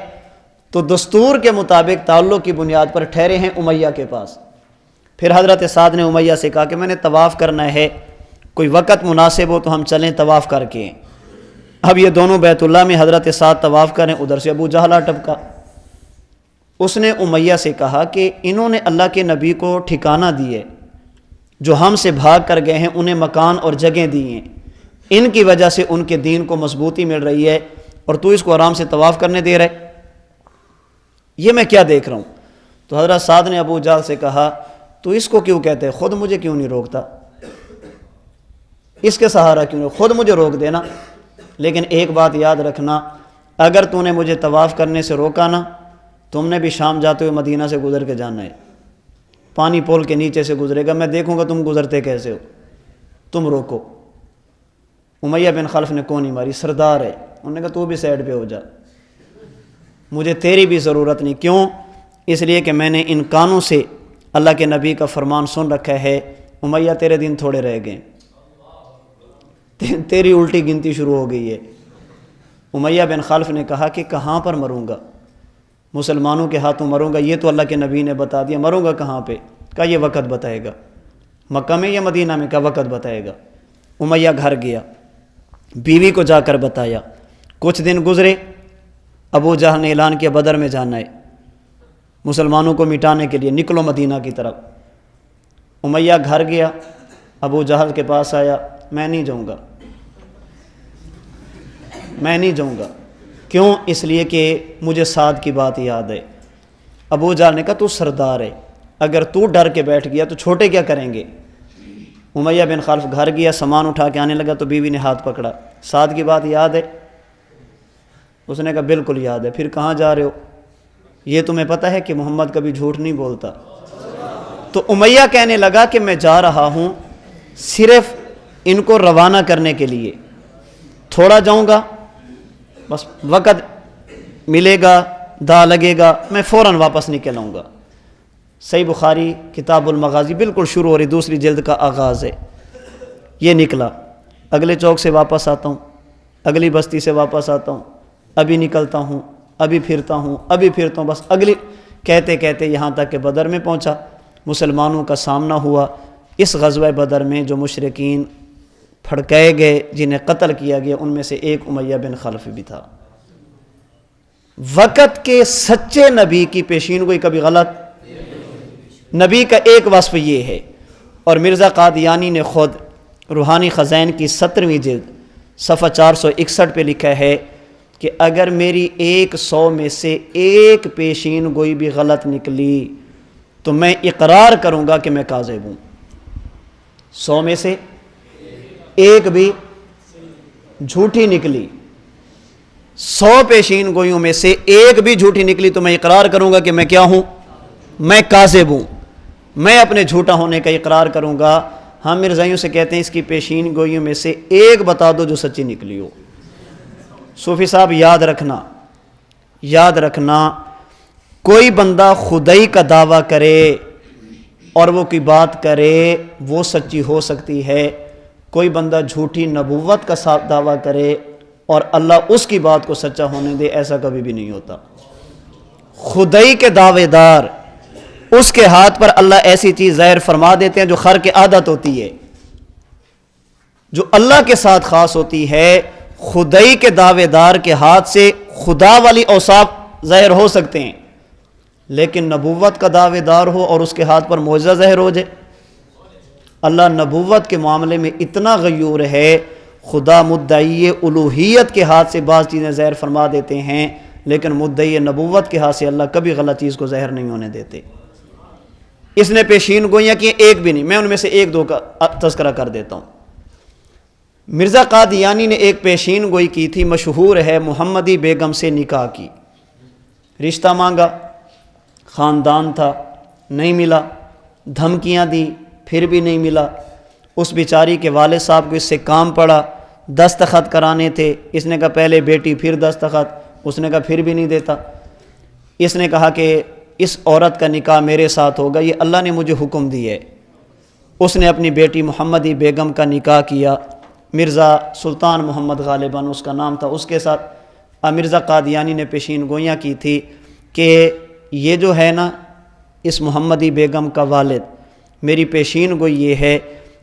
تو دستور کے مطابق تعلق کی بنیاد پر ٹھہرے ہیں امیہ کے پاس۔ پھر حضرت سعد نے امیہ سے کہا کہ میں نے طواف کرنا ہے، کوئی وقت مناسب ہو تو ہم چلیں طواف کر کے۔ اب یہ دونوں بیت اللہ میں حضرت سعد طواف کریں، ادھر سے ابو جہل ٹپکا۔ اس نے امیہ سے کہا کہ انہوں نے اللہ کے نبی کو ٹھکانہ دیے، جو ہم سے بھاگ کر گئے ہیں انہیں مکان اور جگہیں دی ہیں، ان کی وجہ سے ان کے دین کو مضبوطی مل رہی ہے، اور تو اس کو آرام سے طواف کرنے دے رہے، یہ میں کیا دیکھ رہا ہوں؟ تو حضرت سعد نے ابو جہل سے کہا تو اس کو کیوں کہتے ہیں، خود مجھے کیوں نہیں روکتا، اس کے سہارا کیوں نہیں، خود مجھے روک دینا۔ لیکن ایک بات یاد رکھنا، اگر تو نے مجھے طواف کرنے سے روکا نا، تم نے بھی شام جاتے ہوئے مدینہ سے گزر کے جانا ہے، پانی پول کے نیچے سے گزرے گا، میں دیکھوں گا تم گزرتے کیسے ہو، تم روکو۔ امیہ بن خلف نے کونی ماری، سردار ہے، انہوں نے کہا تو بھی سائڈ پہ ہو جا، مجھے تیری بھی ضرورت نہیں۔ کیوں؟ اس لیے کہ میں نے ان کانوں سے اللہ کے نبی کا فرمان سن رکھا ہے، امیہ تیرے دن تھوڑے رہ گئے، تیری الٹی گنتی شروع ہو گئی ہے۔ امیہ بن خلف نے کہا کہ کہاں پر مروں گا، مسلمانوں کے ہاتھوں مروں گا، یہ تو اللہ کے نبی نے بتا دیا، مروں گا کہاں پہ؟ کہا یہ وقت بتائے گا، مکہ میں یا مدینہ میں؟ کہا وقت بتائے گا۔ امیہ گھر گیا، بیوی کو جا کر بتایا، کچھ دن گزرے، ابو جہل نے اعلان کیا بدر میں جانا ہے، مسلمانوں کو مٹانے کے لیے نکلو مدینہ کی طرف۔ امیہ گھر گیا، ابو جہل کے پاس آیا، میں نہیں جاؤں گا، میں نہیں جاؤں گا۔ کیوں؟ اس لیے کہ مجھے سعد کی بات یاد ہے۔ ابو جہل نے کہا تو سردار ہے، اگر تو ڈر کے بیٹھ گیا تو چھوٹے کیا کریں گے؟ امیہ بن خلف گھر گیا، سامان اٹھا کے آنے لگا تو بیوی نے ہاتھ پکڑا، سعد کی بات یاد ہے؟ اس نے کہا بالکل یاد ہے۔ پھر کہاں جا رہے ہو؟ یہ تمہیں پتہ ہے کہ محمد کبھی جھوٹ نہیں بولتا۔ تو امیہ کہنے لگا کہ میں جا رہا ہوں صرف ان کو روانہ کرنے کے لیے، تھوڑا جاؤں گا، بس وقت ملے گا، دا لگے گا، میں فوراً واپس نکل آؤں گا۔ صحیح بخاری کتاب المغازی بالکل شروع ہو رہی 2 جلد کا آغاز ہے۔ یہ نکلا، اگلے چوک سے واپس آتا ہوں، اگلی بستی سے واپس آتا ہوں، ابھی نکلتا ہوں، ابھی پھرتا ہوں، ابھی پھرتا ہوں، بس اگلی، کہتے کہتے یہاں تک کہ بدر میں پہنچا۔ مسلمانوں کا سامنا ہوا۔ اس غزوہ بدر میں جو مشرکین پھڑکائے گئے، جنہیں قتل کیا گیا، ان میں سے ایک امیہ بن خلف بھی تھا۔ وقت کے سچے نبی کی پیشین گوئی کبھی غلط؟ نبی کا ایک وصف یہ ہے، اور مرزا قادیانی نے خود روحانی خزائن کی 17ویں جلد صفحہ 461 پہ لکھا ہے کہ اگر میری 100 میں سے ایک پیشین گوئی بھی غلط نکلی تو میں اقرار کروں گا کہ میں کاذب ہوں۔ 100 میں سے ایک بھی جھوٹی نکلی، 100 پیشین گوئیوں میں سے ایک بھی جھوٹی نکلی تو میں اقرار کروں گا کہ میں کیا ہوں؟ میں کاذب ہوں، میں اپنے جھوٹا ہونے کا اقرار کروں گا۔ ہم مرزائیوں سے کہتے ہیں اس کی پیشین گوئیوں میں سے ایک بتا دو جو سچی نکلی ہو۔ صوفی صاحب یاد رکھنا، کوئی بندہ خدائی کا دعویٰ کرے اور وہ کوئی بات کرے وہ سچی ہو سکتی ہے، کوئی بندہ جھوٹی نبوت کا دعویٰ کرے اور اللہ اس کی بات کو سچا ہونے دے، ایسا کبھی بھی نہیں ہوتا۔ خدائی کے دعوے دار، اس کے ہاتھ پر اللہ ایسی چیز ظاہر فرما دیتے ہیں جو خر کی عادت ہوتی ہے، جو اللہ کے ساتھ خاص ہوتی ہے۔ خدائی کے دعوے دار کے ہاتھ سے خدا والی اوصاف ظاہر ہو سکتے ہیں، لیکن نبوت کا دعوے دار ہو اور اس کے ہاتھ پر معجزہ ظاہر ہو جائے، اللہ نبوت کے معاملے میں اتنا غیور ہے، خدا مدعی الوہیت کے ہاتھ سے بعض چیزیں ظاہر فرما دیتے ہیں لیکن مدعی نبوت کے ہاتھ سے اللہ کبھی غلط چیز کو ظاہر نہیں ہونے دیتے۔ اس نے پیشین گوئیاں کی، ایک بھی نہیں، میں ان میں سے ایک دو کا تذکرہ کر دیتا ہوں۔ مرزا قادیانی نے ایک پیشین گوئی کی تھی، مشہور ہے، محمدی بیگم سے نکاح کی، رشتہ مانگا، خاندان تھا، نہیں ملا، دھمکیاں دی، پھر بھی نہیں ملا۔ اس بیچاری کے والد صاحب کو اس سے کام پڑا، دستخط کرانے تھے، اس نے کہا پہلے بیٹی پھر دستخط، اس نے کہا پھر بھی نہیں دیتا۔ اس نے کہا کہ اس عورت کا نکاح میرے ساتھ ہوگا، یہ اللہ نے مجھے حکم دی ہے۔ اس نے اپنی بیٹی محمدی بیگم کا نکاح کیا، مرزا سلطان محمد غالباً اس کا نام تھا، اس کے ساتھ مرزا قادیانی نے پیشین گوئیاں کی تھی کہ یہ جو ہے نا اس محمدی بیگم کا والد، میری پیشین گوئی یہ ہے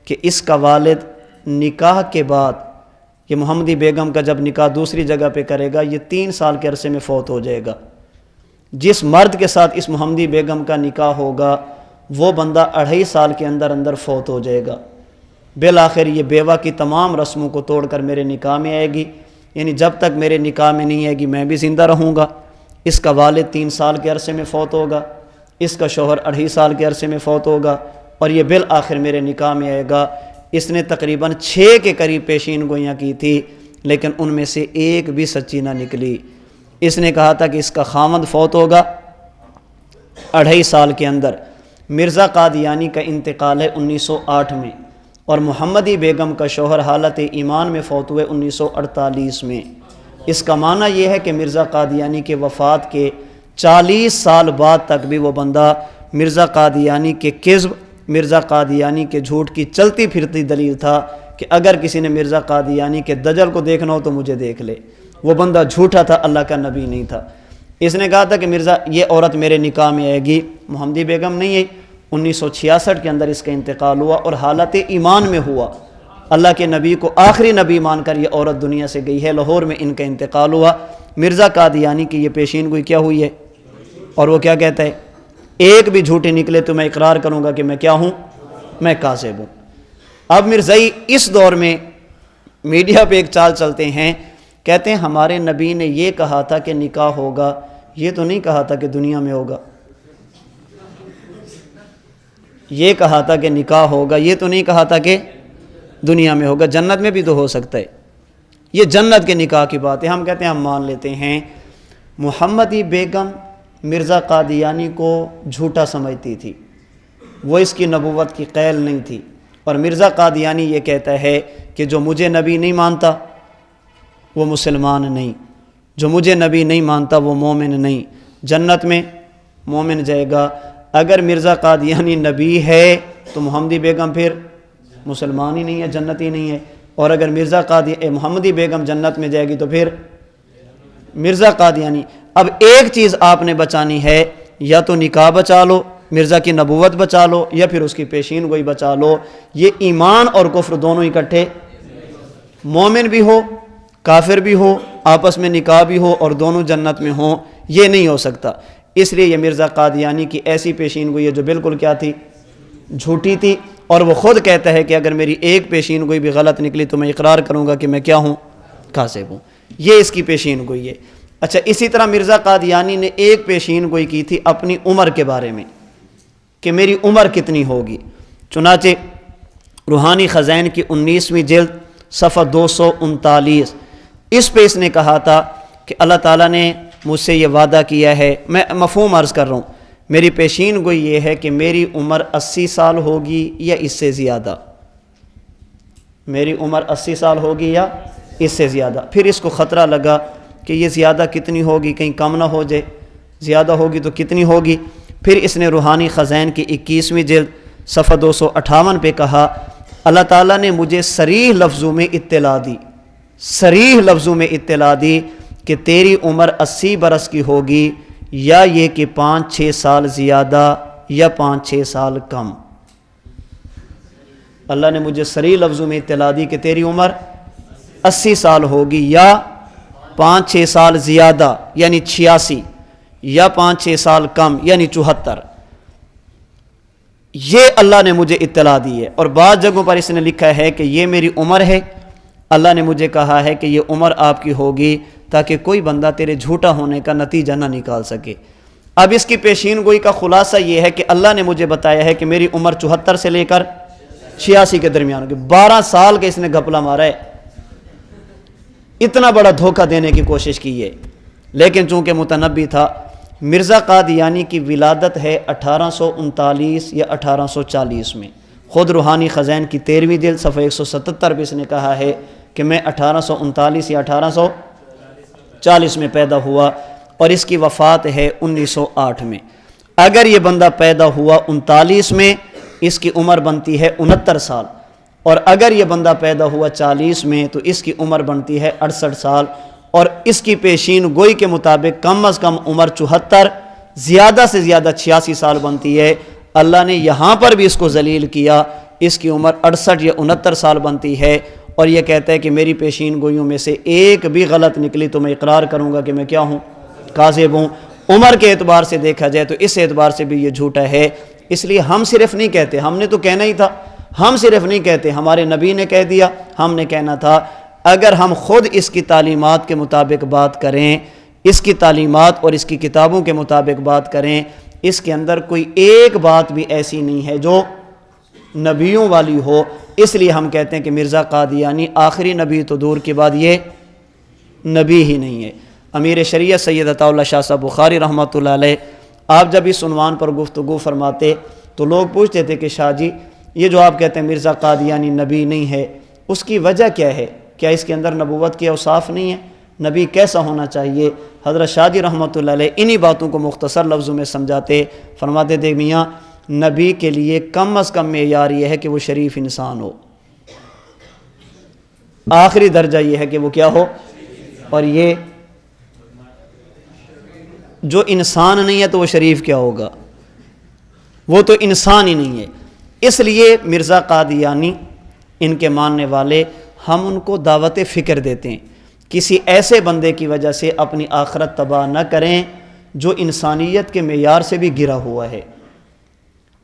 کہ اس کا والد نکاح کے بعد، یہ محمدی بیگم کا جب نکاح دوسری جگہ پہ کرے گا، یہ 3 سال کے عرصے میں فوت ہو جائے گا۔ جس مرد کے ساتھ اس محمدی بیگم کا نکاح ہوگا وہ بندہ 2.5 سال کے اندر اندر فوت ہو جائے گا۔ بالآخر یہ بیوہ کی تمام رسموں کو توڑ کر میرے نکاح میں آئے گی، یعنی جب تک میرے نکاح میں نہیں آئے گی میں بھی زندہ رہوں گا۔ اس کا والد 3 سال کے عرصے میں فوت ہوگا، اس کا شوہر 2.5 سال کے عرصے میں فوت ہوگا، اور یہ بالآخر میرے نکاح میں آئے گا۔ اس نے تقریباً 6 کے قریب پیشین گوئیاں کی تھی، لیکن ان میں سے ایک بھی سچی نہ نکلی۔ اس نے کہا تھا کہ اس کا خاوند فوت ہوگا 2.5 سال کے اندر۔ مرزا قادیانی کا انتقال ہے 1908 میں، اور محمدی بیگم کا شوہر حالت ایمان میں فوت ہوئے 1948 میں۔ اس کا معنی یہ ہے کہ مرزا قادیانی کے وفات کے 40 سال بعد تک بھی وہ بندہ مرزا قادیانی کے کذب، مرزا قادیانی کے جھوٹ کی چلتی پھرتی دلیل تھا کہ اگر کسی نے مرزا قادیانی کے دجل کو دیکھنا ہو تو مجھے دیکھ لے۔ وہ بندہ جھوٹا تھا، اللہ کا نبی نہیں تھا۔ اس نے کہا تھا کہ مرزا یہ عورت میرے نکاح میں آئے گی، محمدی بیگم نہیں آئی۔ 1966 کے اندر اس کا انتقال ہوا اور حالت ایمان میں ہوا۔ اللہ کے نبی کو آخری نبی مان کر یہ عورت دنیا سے گئی ہے۔ لاہور میں ان کا انتقال ہوا۔ مرزا قادیانی کی یہ پیشین گوئی کیا ہوئی ہے، اور وہ کیا کہتا ہے، ایک بھی جھوٹے نکلے تو میں اقرار کروں گا کہ میں کیا ہوں، میں کاذب ہوں۔ اب مرزائی اس دور میں میڈیا پہ ایک چال چلتے ہیں، کہتے ہیں ہمارے نبی نے یہ کہا تھا کہ نکاح ہوگا، یہ تو نہیں کہا تھا کہ دنیا میں ہوگا۔ یہ کہا تھا کہ نکاح ہوگا، یہ تو نہیں کہا تھا کہ دنیا میں ہوگا، جنت میں بھی تو ہو سکتا ہے۔ یہ جنت کے نکاح کی بات ہے۔ ہم کہتے ہیں ہم مان لیتے ہیں۔ محمدی بیگم مرزا قادیانی کو جھوٹا سمجھتی تھی، وہ اس کی نبوت کی قیل نہیں تھی، اور مرزا قادیانی یہ کہتا ہے کہ جو مجھے نبی نہیں مانتا وہ مسلمان نہیں، جو مجھے نبی نہیں مانتا وہ مومن نہیں، جنت میں مومن جائے گا۔ اگر مرزا قادیانی نبی ہے تو محمدی بیگم پھر مسلمان ہی نہیں ہے، جنت ہی نہیں ہے، اور اگر محمدی بیگم جنت میں جائے گی تو پھر مرزا قادیانی۔ اب ایک چیز آپ نے بچانی ہے، یا تو نکاح بچا لو، مرزا کی نبوت بچا لو، یا پھر اس کی پیشین گوئی بچا لو۔ یہ ایمان اور کفر دونوں اکٹھے، مومن بھی ہو کافر بھی ہو، آپس میں نکاح بھی ہو اور دونوں جنت میں ہوں، یہ نہیں ہو سکتا۔ اس لیے یہ مرزا قادیانی کی ایسی پیشین گوئی ہے جو بالکل کیا تھی، جھوٹی تھی، اور وہ خود کہتا ہے کہ اگر میری ایک پیشین گوئی بھی غلط نکلی تو میں اقرار کروں گا کہ میں کیا ہوں، کاذب ہوں۔ یہ اس کی پیشین گوئی ہے۔ اچھا، اسی طرح مرزا قادیانی نے ایک پیشین گوئی کی تھی اپنی عمر کے بارے میں کہ میری عمر کتنی ہوگی۔ چنانچہ روحانی خزائن کی 19ویں جلد صفحہ 239، اس پہ اس نے کہا تھا کہ اللہ تعالیٰ نے مجھ سے یہ وعدہ کیا ہے، میں مفہوم عرض کر رہا ہوں، میری پیشین گوئی یہ ہے کہ میری عمر 80 سال ہوگی یا اس سے زیادہ، میری عمر 80 سال ہوگی یا اس سے زیادہ۔ پھر اس کو خطرہ لگا کہ یہ زیادہ کتنی ہوگی، کہیں کم نہ ہو جائے، زیادہ ہوگی تو کتنی ہوگی۔ پھر اس نے روحانی خزائن کی 21ویں جلد صفحہ 258 پہ کہا، اللہ تعالیٰ نے مجھے صریح لفظوں میں اطلاع دی، صریح لفظوں میں اطلاع دی کہ تیری عمر 80 برس کی ہوگی، یا یہ کہ 5-6 سال زیادہ یا 5-6 سال کم۔ اللہ نے مجھے صریح لفظوں میں اطلاع دی کہ تیری عمر 80 سال ہوگی، یا 5-6 سال زیادہ یعنی 86، یا 5-6 سال کم یعنی 74۔ یہ اللہ نے مجھے اطلاع دی ہے، اور بعض جگہوں پر اس نے لکھا ہے کہ یہ میری عمر ہے، اللہ نے مجھے کہا ہے کہ یہ عمر آپ کی ہوگی تاکہ کوئی بندہ تیرے جھوٹا ہونے کا نتیجہ نہ نکال سکے۔ اب اس کی پیشین گوئی کا خلاصہ یہ ہے کہ اللہ نے مجھے بتایا ہے کہ میری عمر 74 سے لے کر 86 کے درمیان ہوگی۔ 12 سال کے اس نے گھپلا مارا ہے، اتنا بڑا دھوکہ دینے کی کوشش کی ہے، لیکن چونکہ متنبی تھا۔ مرزا قادیانی کی ولادت ہے 1839 یا 1840 میں۔ خود روحانی خزائن کی 13ویں جلد صفحہ 177 پہ اس نے کہا ہے کہ میں 1839 یا 1840 میں پیدا ہوا، اور اس کی وفات ہے 1908 میں۔ اگر یہ بندہ پیدا ہوا 39 میں، اس کی عمر بنتی ہے 69 سال، اور اگر یہ بندہ پیدا ہوا 40 میں تو اس کی عمر بنتی ہے 68 سال، اور اس کی پیشین گوئی کے مطابق کم از کم عمر 74، زیادہ سے زیادہ 86 سال بنتی ہے۔ اللہ نے یہاں پر بھی اس کو ذلیل کیا، اس کی عمر 68 یا 69 سال بنتی ہے، اور یہ کہتا ہے کہ میری پیشین گوئیوں میں سے ایک بھی غلط نکلی تو میں اقرار کروں گا کہ میں کیا ہوں، کاذب ہوں۔ عمر کے اعتبار سے دیکھا جائے تو اس اعتبار سے بھی یہ جھوٹا ہے۔ اس لیے ہم صرف نہیں کہتے، ہم نے تو کہنا ہی تھا، ہم صرف نہیں کہتے، ہمارے نبی نے کہہ دیا، ہم نے کہنا تھا۔ اگر ہم خود اس کی تعلیمات کے مطابق بات کریں، اس کی تعلیمات اور اس کی کتابوں کے مطابق بات کریں، اس کے اندر کوئی ایک بات بھی ایسی نہیں ہے جو نبیوں والی ہو۔ اس لیے ہم کہتے ہیں کہ مرزا قادیانی آخری نبی تو دور کے بعد یہ نبی ہی نہیں ہے۔ امیر شریعت سید عطا اللہ شاہ صاحب بخاری رحمۃ اللہ علیہ، آپ جب اس عنوان پر گفتگو فرماتے تو لوگ پوچھتے تھے کہ شاہ جی یہ جو آپ کہتے ہیں مرزا قادیانی نبی نہیں ہے، اس کی وجہ کیا ہے؟ کیا اس کے اندر نبوت کے اوصاف نہیں ہیں؟ نبی کیسا ہونا چاہیے؟ حضرت شاہ جی رحمۃ اللہ علیہ انہی باتوں کو مختصر لفظوں میں سمجھاتے، فرماتے تھے میاں نبی کے لیے کم از کم معیار یہ ہے کہ وہ شریف انسان ہو، آخری درجہ یہ ہے کہ وہ کیا ہو، اور یہ جو انسان نہیں ہے تو وہ شریف کیا ہوگا؟ وہ تو انسان ہی نہیں ہے۔ اس لیے مرزا قادیانی ان کے ماننے والے ہم ان کو دعوت فکر دیتے ہیں، کسی ایسے بندے کی وجہ سے اپنی آخرت تباہ نہ کریں جو انسانیت کے معیار سے بھی گرا ہوا ہے،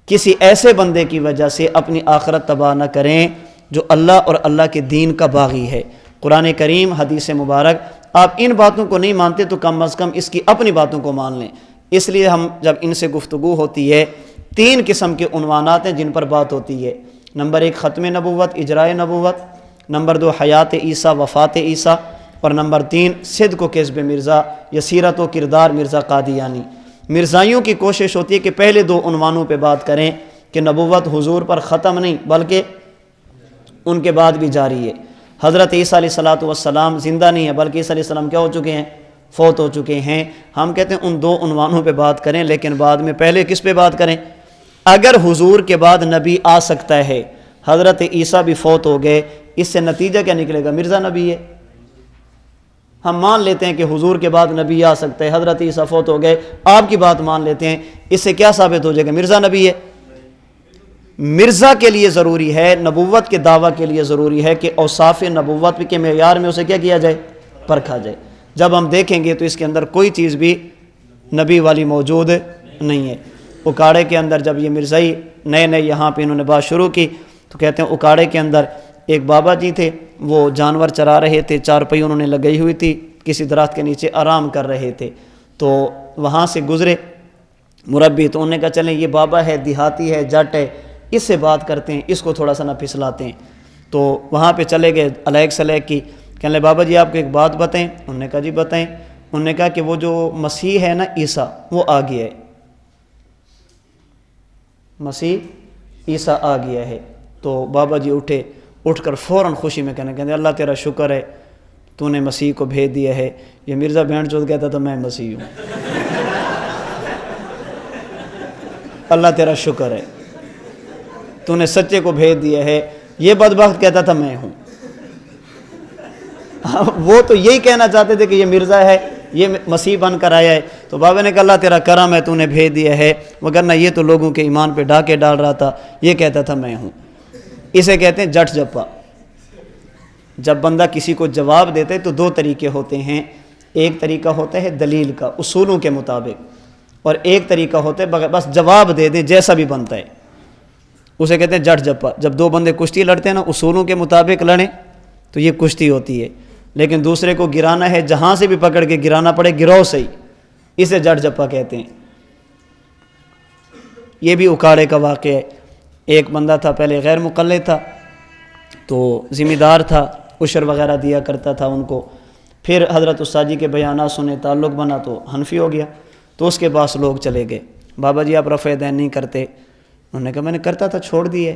کسی ایسے بندے کی وجہ سے اپنی آخرت تباہ نہ کریں جو اللہ اور اللہ کے دین کا باغی ہے۔ قرآن کریم، حدیث مبارک، آپ ان باتوں کو نہیں مانتے تو کم از کم اس کی اپنی باتوں کو مان لیں۔ اس لیے ہم جب ان سے گفتگو ہوتی ہے 3 قسم کے عنوانات ہیں جن پر بات ہوتی ہے۔ نمبر 1 ختم نبوت، اجراء نبوت، نمبر 2 حیات عیسیٰ، وفات عیسیٰ، اور نمبر 3 صدق و کذب مرزا یا سیرت و کردار مرزا قادیانی۔ مرزائیوں کی کوشش ہوتی ہے کہ پہلے 2 عنوانوں پہ بات کریں کہ نبوت حضور پر ختم نہیں بلکہ ان کے بعد بھی جاری ہے۔ حضرت عیسیٰ علیہ السلام زندہ نہیں ہے بلکہ عیسیٰ علیہ السلام کیا ہو چکے ہیں؟ فوت ہو چکے ہیں۔ ہم کہتے ہیں ان 2 عنوانوں پہ بات کریں، لیکن بعد میں پہلے کس پہ بات کریں؟ اگر حضور کے بعد نبی آ سکتا ہے، حضرت عیسیٰ بھی فوت ہو گئے، اس سے نتیجہ کیا نکلے گا؟ مرزا نبی ہے۔ ہم مان لیتے ہیں کہ حضور کے بعد نبی آ سکتا ہے، حضرت عیسیٰ فوت ہو گئے، آپ کی بات مان لیتے ہیں، اس سے کیا ثابت ہو جائے گا؟ مرزا نبی ہے۔ مرزا کے لیے ضروری ہے، نبوت کے دعویٰ کے لیے ضروری ہے کہ اوصاف نبوت کے معیار میں اسے کیا کیا جائے؟ پرکھا جائے۔ جب ہم دیکھیں گے تو اس کے اندر کوئی چیز بھی نبی والی موجود نہیں ہے۔ اکاڑے کے اندر جب یہ مرزائی نئے نئے یہاں پہ انہوں نے بات شروع کی تو کہتے ہیں اکاڑے کے اندر ایک بابا جی تھے، وہ جانور چرا رہے تھے، 4 پہی انہوں نے لگائی ہوئی تھی، کسی درخت کے نیچے آرام کر رہے تھے، تو وہاں سے گزرے مربی، تو انہوں نے کہا چلیں یہ بابا ہے، دیہاتی ہے، جٹ ہے، اس سے بات کرتے ہیں، اس کو تھوڑا سا نہ پھسلاتے ہیں۔ تو وہاں پہ چلے گئے، علیک سلیک کی، کہنے لگے بابا جی آپ کو ایک بات بتائیں؟ انہوں نے کہا جی بتائیں۔ انہوں نے کہا کہ وہ جو مسیح ہے نا عیسیٰ، وہ آ گیا ہے، مسیح عیسیٰ آ گیا ہے۔ تو بابا جی اٹھے، اٹھ کر فوراً خوشی میں کہنے اللہ تیرا شکر ہے تو نے مسیح کو بھیج دیا ہے۔ یہ مرزا بھینٹ چود کہتا تھا میں مسیح ہوں۔ اللہ تیرا شکر ہے تو نے سچے کو بھیج دیا ہے۔ یہ بدبخت کہتا تھا میں ہوں۔ وہ تو یہی کہنا چاہتے تھے کہ یہ مرزا ہے، یہ مسیح بن کر آیا ہے۔ تو بابا نے کہا اللہ تیرا کرم ہے تو نے بھیج دیا ہے، وگرنہ یہ تو لوگوں کے ایمان پہ ڈاکے ڈال رہا تھا، یہ کہتا تھا میں ہوں۔ اسے کہتے ہیں جٹ جپا۔ جب بندہ کسی کو جواب دیتا ہے تو 2 طریقے ہوتے ہیں، ایک طریقہ ہوتا ہے دلیل کا، اصولوں کے مطابق، اور ایک طریقہ ہوتا ہے بس جواب دے دیں جیسا بھی بنتا ہے، اسے کہتے ہیں جٹ جپا۔ جب 2 بندے کشتی لڑتے ہیں نا، اصولوں کے مطابق لڑیں تو یہ کشتی ہوتی ہے، لیکن دوسرے کو گرانا ہے جہاں سے بھی پکڑ کے گرانا پڑے گروہ سے ہی، اسے جٹ جپا کہتے ہیں۔ یہ بھی اکاڑے کا واقعہ ہے۔ ایک بندہ تھا، پہلے غیر مقلد تھا، تو ذمہ دار تھا، عشر وغیرہ دیا کرتا تھا ان کو، پھر حضرت استاد جی کے بیانات سنے، تعلق بنا تو حنفی ہو گیا۔ تو اس کے پاس لوگ چلے گئے، بابا جی آپ رفع دین نہیں کرتے؟ انہوں نے کہا میں نے کرتا تھا، چھوڑ دیے۔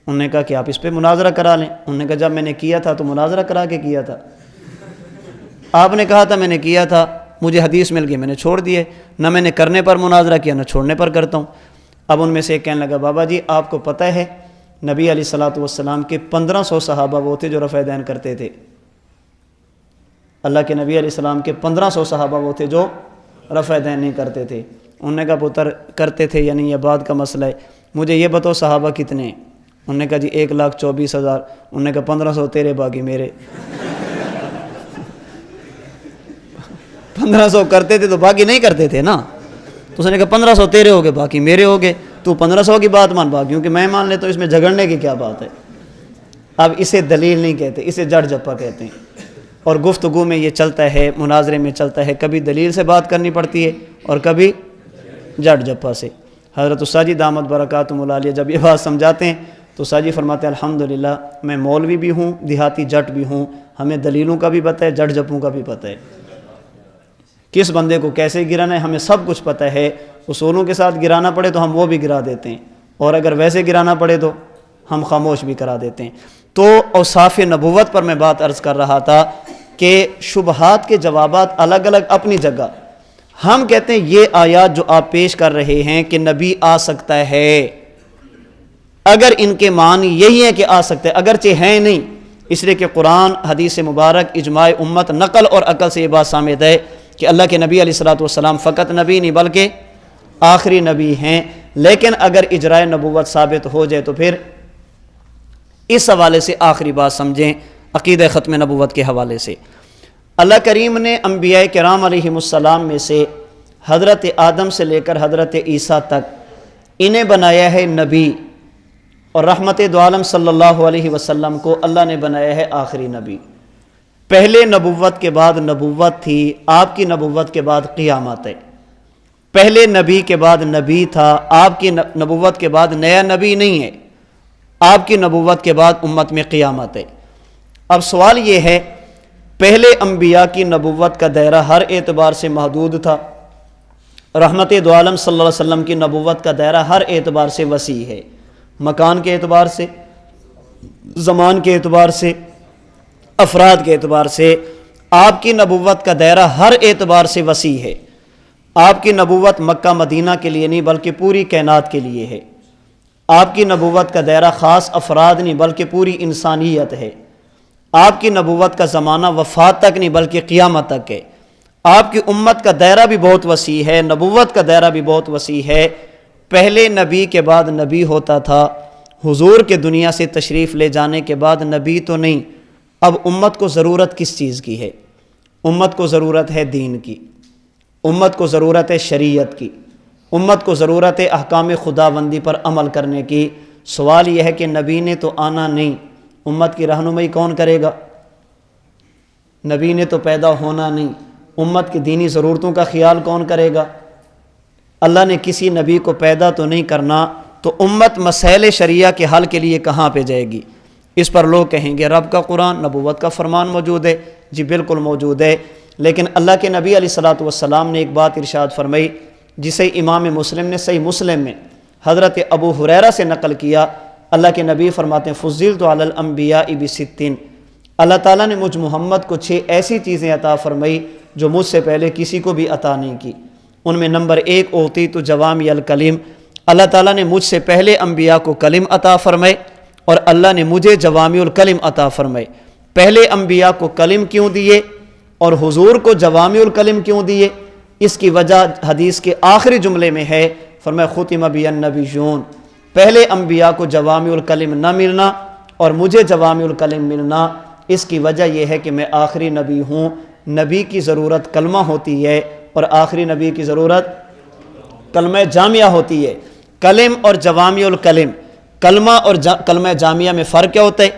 انہوں نے کہا کہ آپ اس پہ مناظرہ کرا لیں۔ انہوں نے کہا جب میں نے کیا تھا تو مناظرہ کرا کے کیا تھا، آپ نے کہا تھا میں نے کیا تھا، مجھے حدیث مل گئی میں نے چھوڑ دیے، نہ میں نے کرنے پر مناظرہ کیا نہ چھوڑنے پر کرتا ہوں۔ اب ان میں سے ایک کہنے لگا بابا جی آپ کو پتہ ہے نبی علیہ الصلوۃ والسلام کے 1500 صحابہ وہ تھے جو رفع دین کرتے تھے، اللہ کے نبی علیہ السلام کے 1500 صحابہ وہ تھے جو رفع دین نہیں کرتے تھے۔ انہوں نے کہا پتر کرتے تھے یعنی یہ بات کا مسئلہ ہے، مجھے یہ بتاؤ صحابہ کتنے ہیں؟ انہوں نے کہا جی 1,24,000۔ انہوں نے کہا 1500 تیرے باقی میرے۔ 1500 کرتے تھے تو باقی نہیں کرتے تھے نا، تو اس نے کہا 1500 تیرے ہو گئے باقی میرے ہو گئے، تو 1500 کی بات مان باقیوں کہ میں مان لیتا ہوں، اس میں جھگڑنے کی کیا بات ہے؟ اب اسے دلیل نہیں کہتے، اسے جڑ جپا کہتے ہیں۔ اور گفتگو میں یہ چلتا ہے، مناظرے میں چلتا ہے، کبھی دلیل سے بات کرنی پڑتی ہے اور کبھی جڑ جپا سے۔ حضرت استاد جی دامت برکاتہم العالیہ جب یہ بات سمجھاتے ہیں تو استاد جی فرماتے ہیں الحمدللہ میں مولوی بھی ہوں، دیہاتی جٹ بھی ہوں، ہمیں دلیلوں کا بھی پتہ ہے، جڑ جپوں کا بھی پتہ ہے، کس بندے کو کیسے گرانا ہے ہمیں سب کچھ پتہ ہے۔ اصولوں کے ساتھ گرانا پڑے تو ہم وہ بھی گرا دیتے ہیں، اور اگر ویسے گرانا پڑے تو ہم خاموش بھی کرا دیتے ہیں۔ تو اوصاف نبوت پر میں بات عرض کر رہا تھا کہ شبہات کے جوابات الگ الگ اپنی جگہ۔ ہم کہتے ہیں یہ آیات جو آپ پیش کر رہے ہیں کہ نبی آ سکتا ہے، اگر ان کے معنی یہی ہے کہ آ سکتا ہے، اگرچہ ہیں نہیں، اس لیے کہ قرآن، حدیث مبارک، اجماع امت، نقل اور عقل سے یہ بات ثابت ہے کہ اللہ کے نبی علیہ الصلوۃ والسلام فقط نبی نہیں بلکہ آخری نبی ہیں۔ لیکن اگر اجراء نبوت ثابت ہو جائے تو پھر اس حوالے سے آخری بات سمجھیں، عقیدہ ختم نبوت کے حوالے سے اللہ کریم نے انبیاء کرام علیہم السلام میں سے حضرت آدم سے لے کر حضرت عیسیٰ تک انہیں بنایا ہے نبی، اور رحمت دو عالم صلی اللہ علیہ وسلم کو اللہ نے بنایا ہے آخری نبی۔ پہلے نبوت کے بعد نبوت تھی، آپ کی نبوت کے بعد قیامت ہے۔ پہلے نبی کے بعد نبی تھا، آپ کی نبوت کے بعد نیا نبی نہیں ہے، آپ کی نبوت کے بعد امت میں قیامت ہے۔ اب سوال یہ ہے، پہلے انبیاء کی نبوت کا دائرہ ہر اعتبار سے محدود تھا، رحمت دو عالم صلی اللہ علیہ وسلم کی نبوت کا دائرہ ہر اعتبار سے وسیع ہے، مکان کے اعتبار سے، زمان کے اعتبار سے، افراد کے اعتبار سے۔ آپ کی نبوت کا دائرہ ہر اعتبار سے وسیع ہے۔ آپ کی نبوت مکہ مدینہ کے لیے نہیں بلکہ پوری کائنات کے لیے ہے۔ آپ کی نبوت کا دائرہ خاص افراد نہیں بلکہ پوری انسانیت ہے۔ آپ کی نبوت کا زمانہ وفات تک نہیں بلکہ قیامت تک ہے۔ آپ کی امت کا دائرہ بھی بہت وسیع ہے، نبوت کا دائرہ بھی بہت وسیع ہے۔ پہلے نبی کے بعد نبی ہوتا تھا، حضور کے دنیا سے تشریف لے جانے کے بعد نبی تو نہیں۔ اب امت کو ضرورت کس چیز کی ہے؟ امت کو ضرورت ہے دین کی، امت کو ضرورت ہے شریعت کی، امت کو ضرورت ہے احکام خداوندی پر عمل کرنے کی۔ سوال یہ ہے کہ نبی نے تو آنا نہیں، امت کی رہنمائی کون کرے گا؟ نبی نے تو پیدا ہونا نہیں، امت کی دینی ضرورتوں کا خیال کون کرے گا؟ اللہ نے کسی نبی کو پیدا تو نہیں کرنا، تو امت مسائل شریعہ کے حل کے لیے کہاں پہ جائے گی؟ اس پر لوگ کہیں گے رب کا قرآن، نبوت کا فرمان موجود ہے۔ جی بالکل موجود ہے، لیکن اللہ کے نبی علیہ الصلوۃ والسلام نے ایک بات ارشاد فرمائی جسے امام مسلم نے صحیح مسلم میں حضرت ابو ہریرہ سے نقل کیا۔ اللہ کے نبی فرماتے ہیں فضلت علی الانبیاء بستین، اللہ تعالیٰ نے مجھ محمد کو 6 ایسی چیزیں عطا فرمائی جو مجھ سے پہلے کسی کو بھی عطا نہیں کی۔ ان میں نمبر 1 اوتیت جوامع الکلم، اللہ تعالیٰ نے مجھ سے پہلے انبیاء کو کلم عطا فرمائے اور اللہ نے مجھے جوامع الکلم عطا فرمائے۔ پہلے انبیاء کو کلم کیوں دیے اور حضور کو جوامع الکلم کیوں دیے؟ اس کی وجہ حدیث کے آخری جملے میں ہے، فرمایا ختم بی النبیون، پہلے انبیاء کو جوامع الکلم نہ ملنا اور مجھے جوامع الکلم ملنا، اس کی وجہ یہ ہے کہ میں آخری نبی ہوں۔ نبی کی ضرورت کلمہ ہوتی ہے اور آخری نبی کی ضرورت کلمہ جامعہ ہوتی ہے۔ کلم اور جوامع الکلم، کلمہ اور کلمہ جامعہ میں فرق کیا ہوتا ہے؟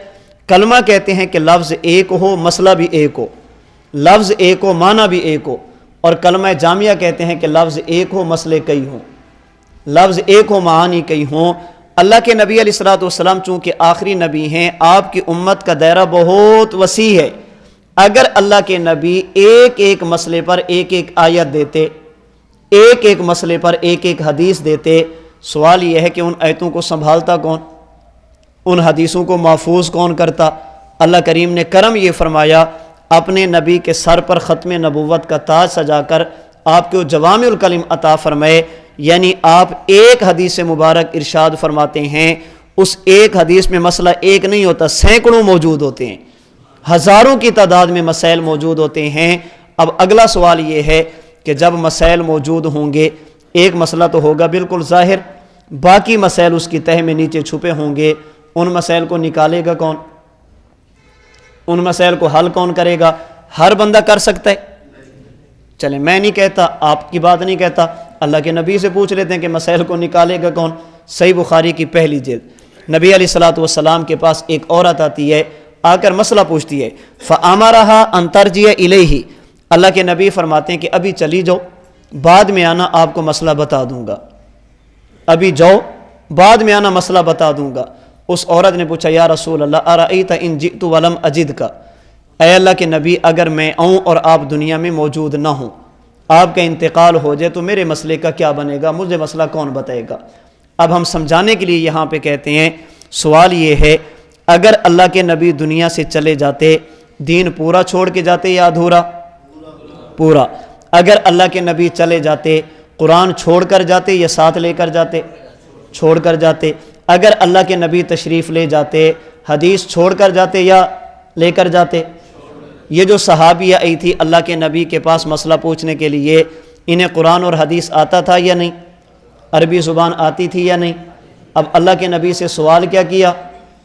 کلمہ کہتے ہیں کہ لفظ ایک ہو مسئلہ بھی ایک ہو، لفظ ایک ہو معنی بھی ایک ہو، اور کلمہ جامعہ کہتے ہیں کہ لفظ ایک ہو مسئلے کئی ہوں، لفظ ایک ہو معانی کئی ہوں۔ اللہ کے نبی علیہ الصلوۃ والسلام چونکہ آخری نبی ہیں، آپ کی امت کا دائرہ بہت وسیع ہے۔ اگر اللہ کے نبی ایک ایک مسئلے پر ایک ایک آیت دیتے، ایک ایک مسئلے پر ایک ایک حدیث دیتے، سوال یہ ہے کہ ان آیتوں کو سنبھالتا کون، ان حدیثوں کو محفوظ کون کرتا؟ اللہ کریم نے کرم یہ فرمایا، اپنے نبی کے سر پر ختم نبوت کا تاج سجا کر آپ کو جوامع الکلم عطا فرمائے، یعنی آپ ایک حدیث مبارک ارشاد فرماتے ہیں، اس ایک حدیث میں مسئلہ ایک نہیں ہوتا، سینکڑوں موجود ہوتے ہیں، ہزاروں کی تعداد میں مسائل موجود ہوتے ہیں۔ اب اگلا سوال یہ ہے کہ جب مسائل موجود ہوں گے، ایک مسئلہ تو ہوگا بالکل ظاہر، باقی مسائل اس کی تہ میں نیچے چھپے ہوں گے، ان مسائل کو نکالے گا کون؟ ان مسائل کو حل کون کرے گا؟ ہر بندہ کر سکتا ہے؟ چلیں میں نہیں کہتا، آپ کی بات نہیں کہتا، اللہ کے نبی سے پوچھ لیتے ہیں کہ مسائل کو نکالے گا کون؟ صحیح بخاری کی پہلی جلد، نبی علیہ الصلوۃ والسلام کے پاس ایک عورت آتی ہے، آ کر مسئلہ پوچھتی ہے، فَأَمَرَهَا أَن تَرْجِعَ إِلَيْهِ، اللہ کے نبی فرماتے ہیں کہ ابھی چلی جاؤ، بعد میں آنا آپ کو مسئلہ بتا دوں گا، ابھی جاؤ بعد میں آنا مسئلہ بتا دوں گا۔ اس عورت نے پوچھا، یا رسول اللہ ارأیت ان جئت ولم اجدک، اے اللہ کے نبی اگر میں آؤں اور آپ دنیا میں موجود نہ ہوں، آپ کا انتقال ہو جائے تو میرے مسئلے کا کیا بنے گا، مجھے مسئلہ کون بتائے گا؟ اب ہم سمجھانے کے لیے یہاں پہ کہتے ہیں، سوال یہ ہے اگر اللہ کے نبی دنیا سے چلے جاتے، دین پورا چھوڑ کے جاتے یا ادھورا؟ پورا۔ اگر اللہ کے نبی چلے جاتے، قرآن چھوڑ کر جاتے یا ساتھ لے کر جاتے؟ چھوڑ کر جاتے۔ اگر اللہ کے نبی تشریف لے جاتے، حدیث چھوڑ کر جاتے یا لے کر جاتے؟ یہ جو صحابیہ آئی تھی اللہ کے نبی کے پاس مسئلہ پوچھنے کے لیے، انہیں قرآن اور حدیث آتا تھا یا نہیں؟ عربی زبان آتی تھی یا نہیں؟ اب اللہ کے نبی سے سوال کیا کیا؟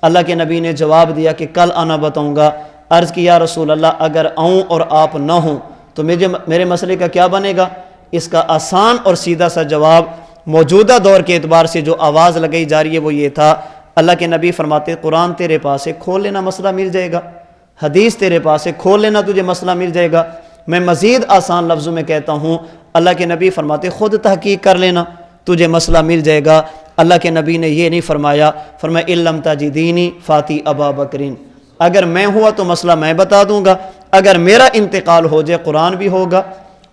اللہ کے نبی نے جواب دیا کہ کل آنا بتاؤں گا۔ عرض کیا رسول اللہ اگر آؤں اور آپ نہ ہوں تو میرے مسئلے کا کیا بنے گا؟ اس کا آسان اور سیدھا سا جواب موجودہ دور کے اعتبار سے جو آواز لگائی جا رہی ہے وہ یہ تھا، اللہ کے نبی فرماتے قرآن تیرے پاس ہے، کھول لینا مسئلہ مل جائے گا، حدیث تیرے پاس ہے، کھول لینا تجھے مسئلہ مل جائے گا۔ میں مزید آسان لفظوں میں کہتا ہوں، اللہ کے نبی فرماتے خود تحقیق کر لینا، تجھے مسئلہ مل جائے گا۔ اللہ کے نبی نے یہ نہیں فرمایا، فرمایا اِن لَمْ تَجِدِینِی فَاتِی ابا بکرین، اگر میں ہوا تو مسئلہ میں بتا دوں گا، اگر میرا انتقال ہو جائے قرآن بھی ہوگا،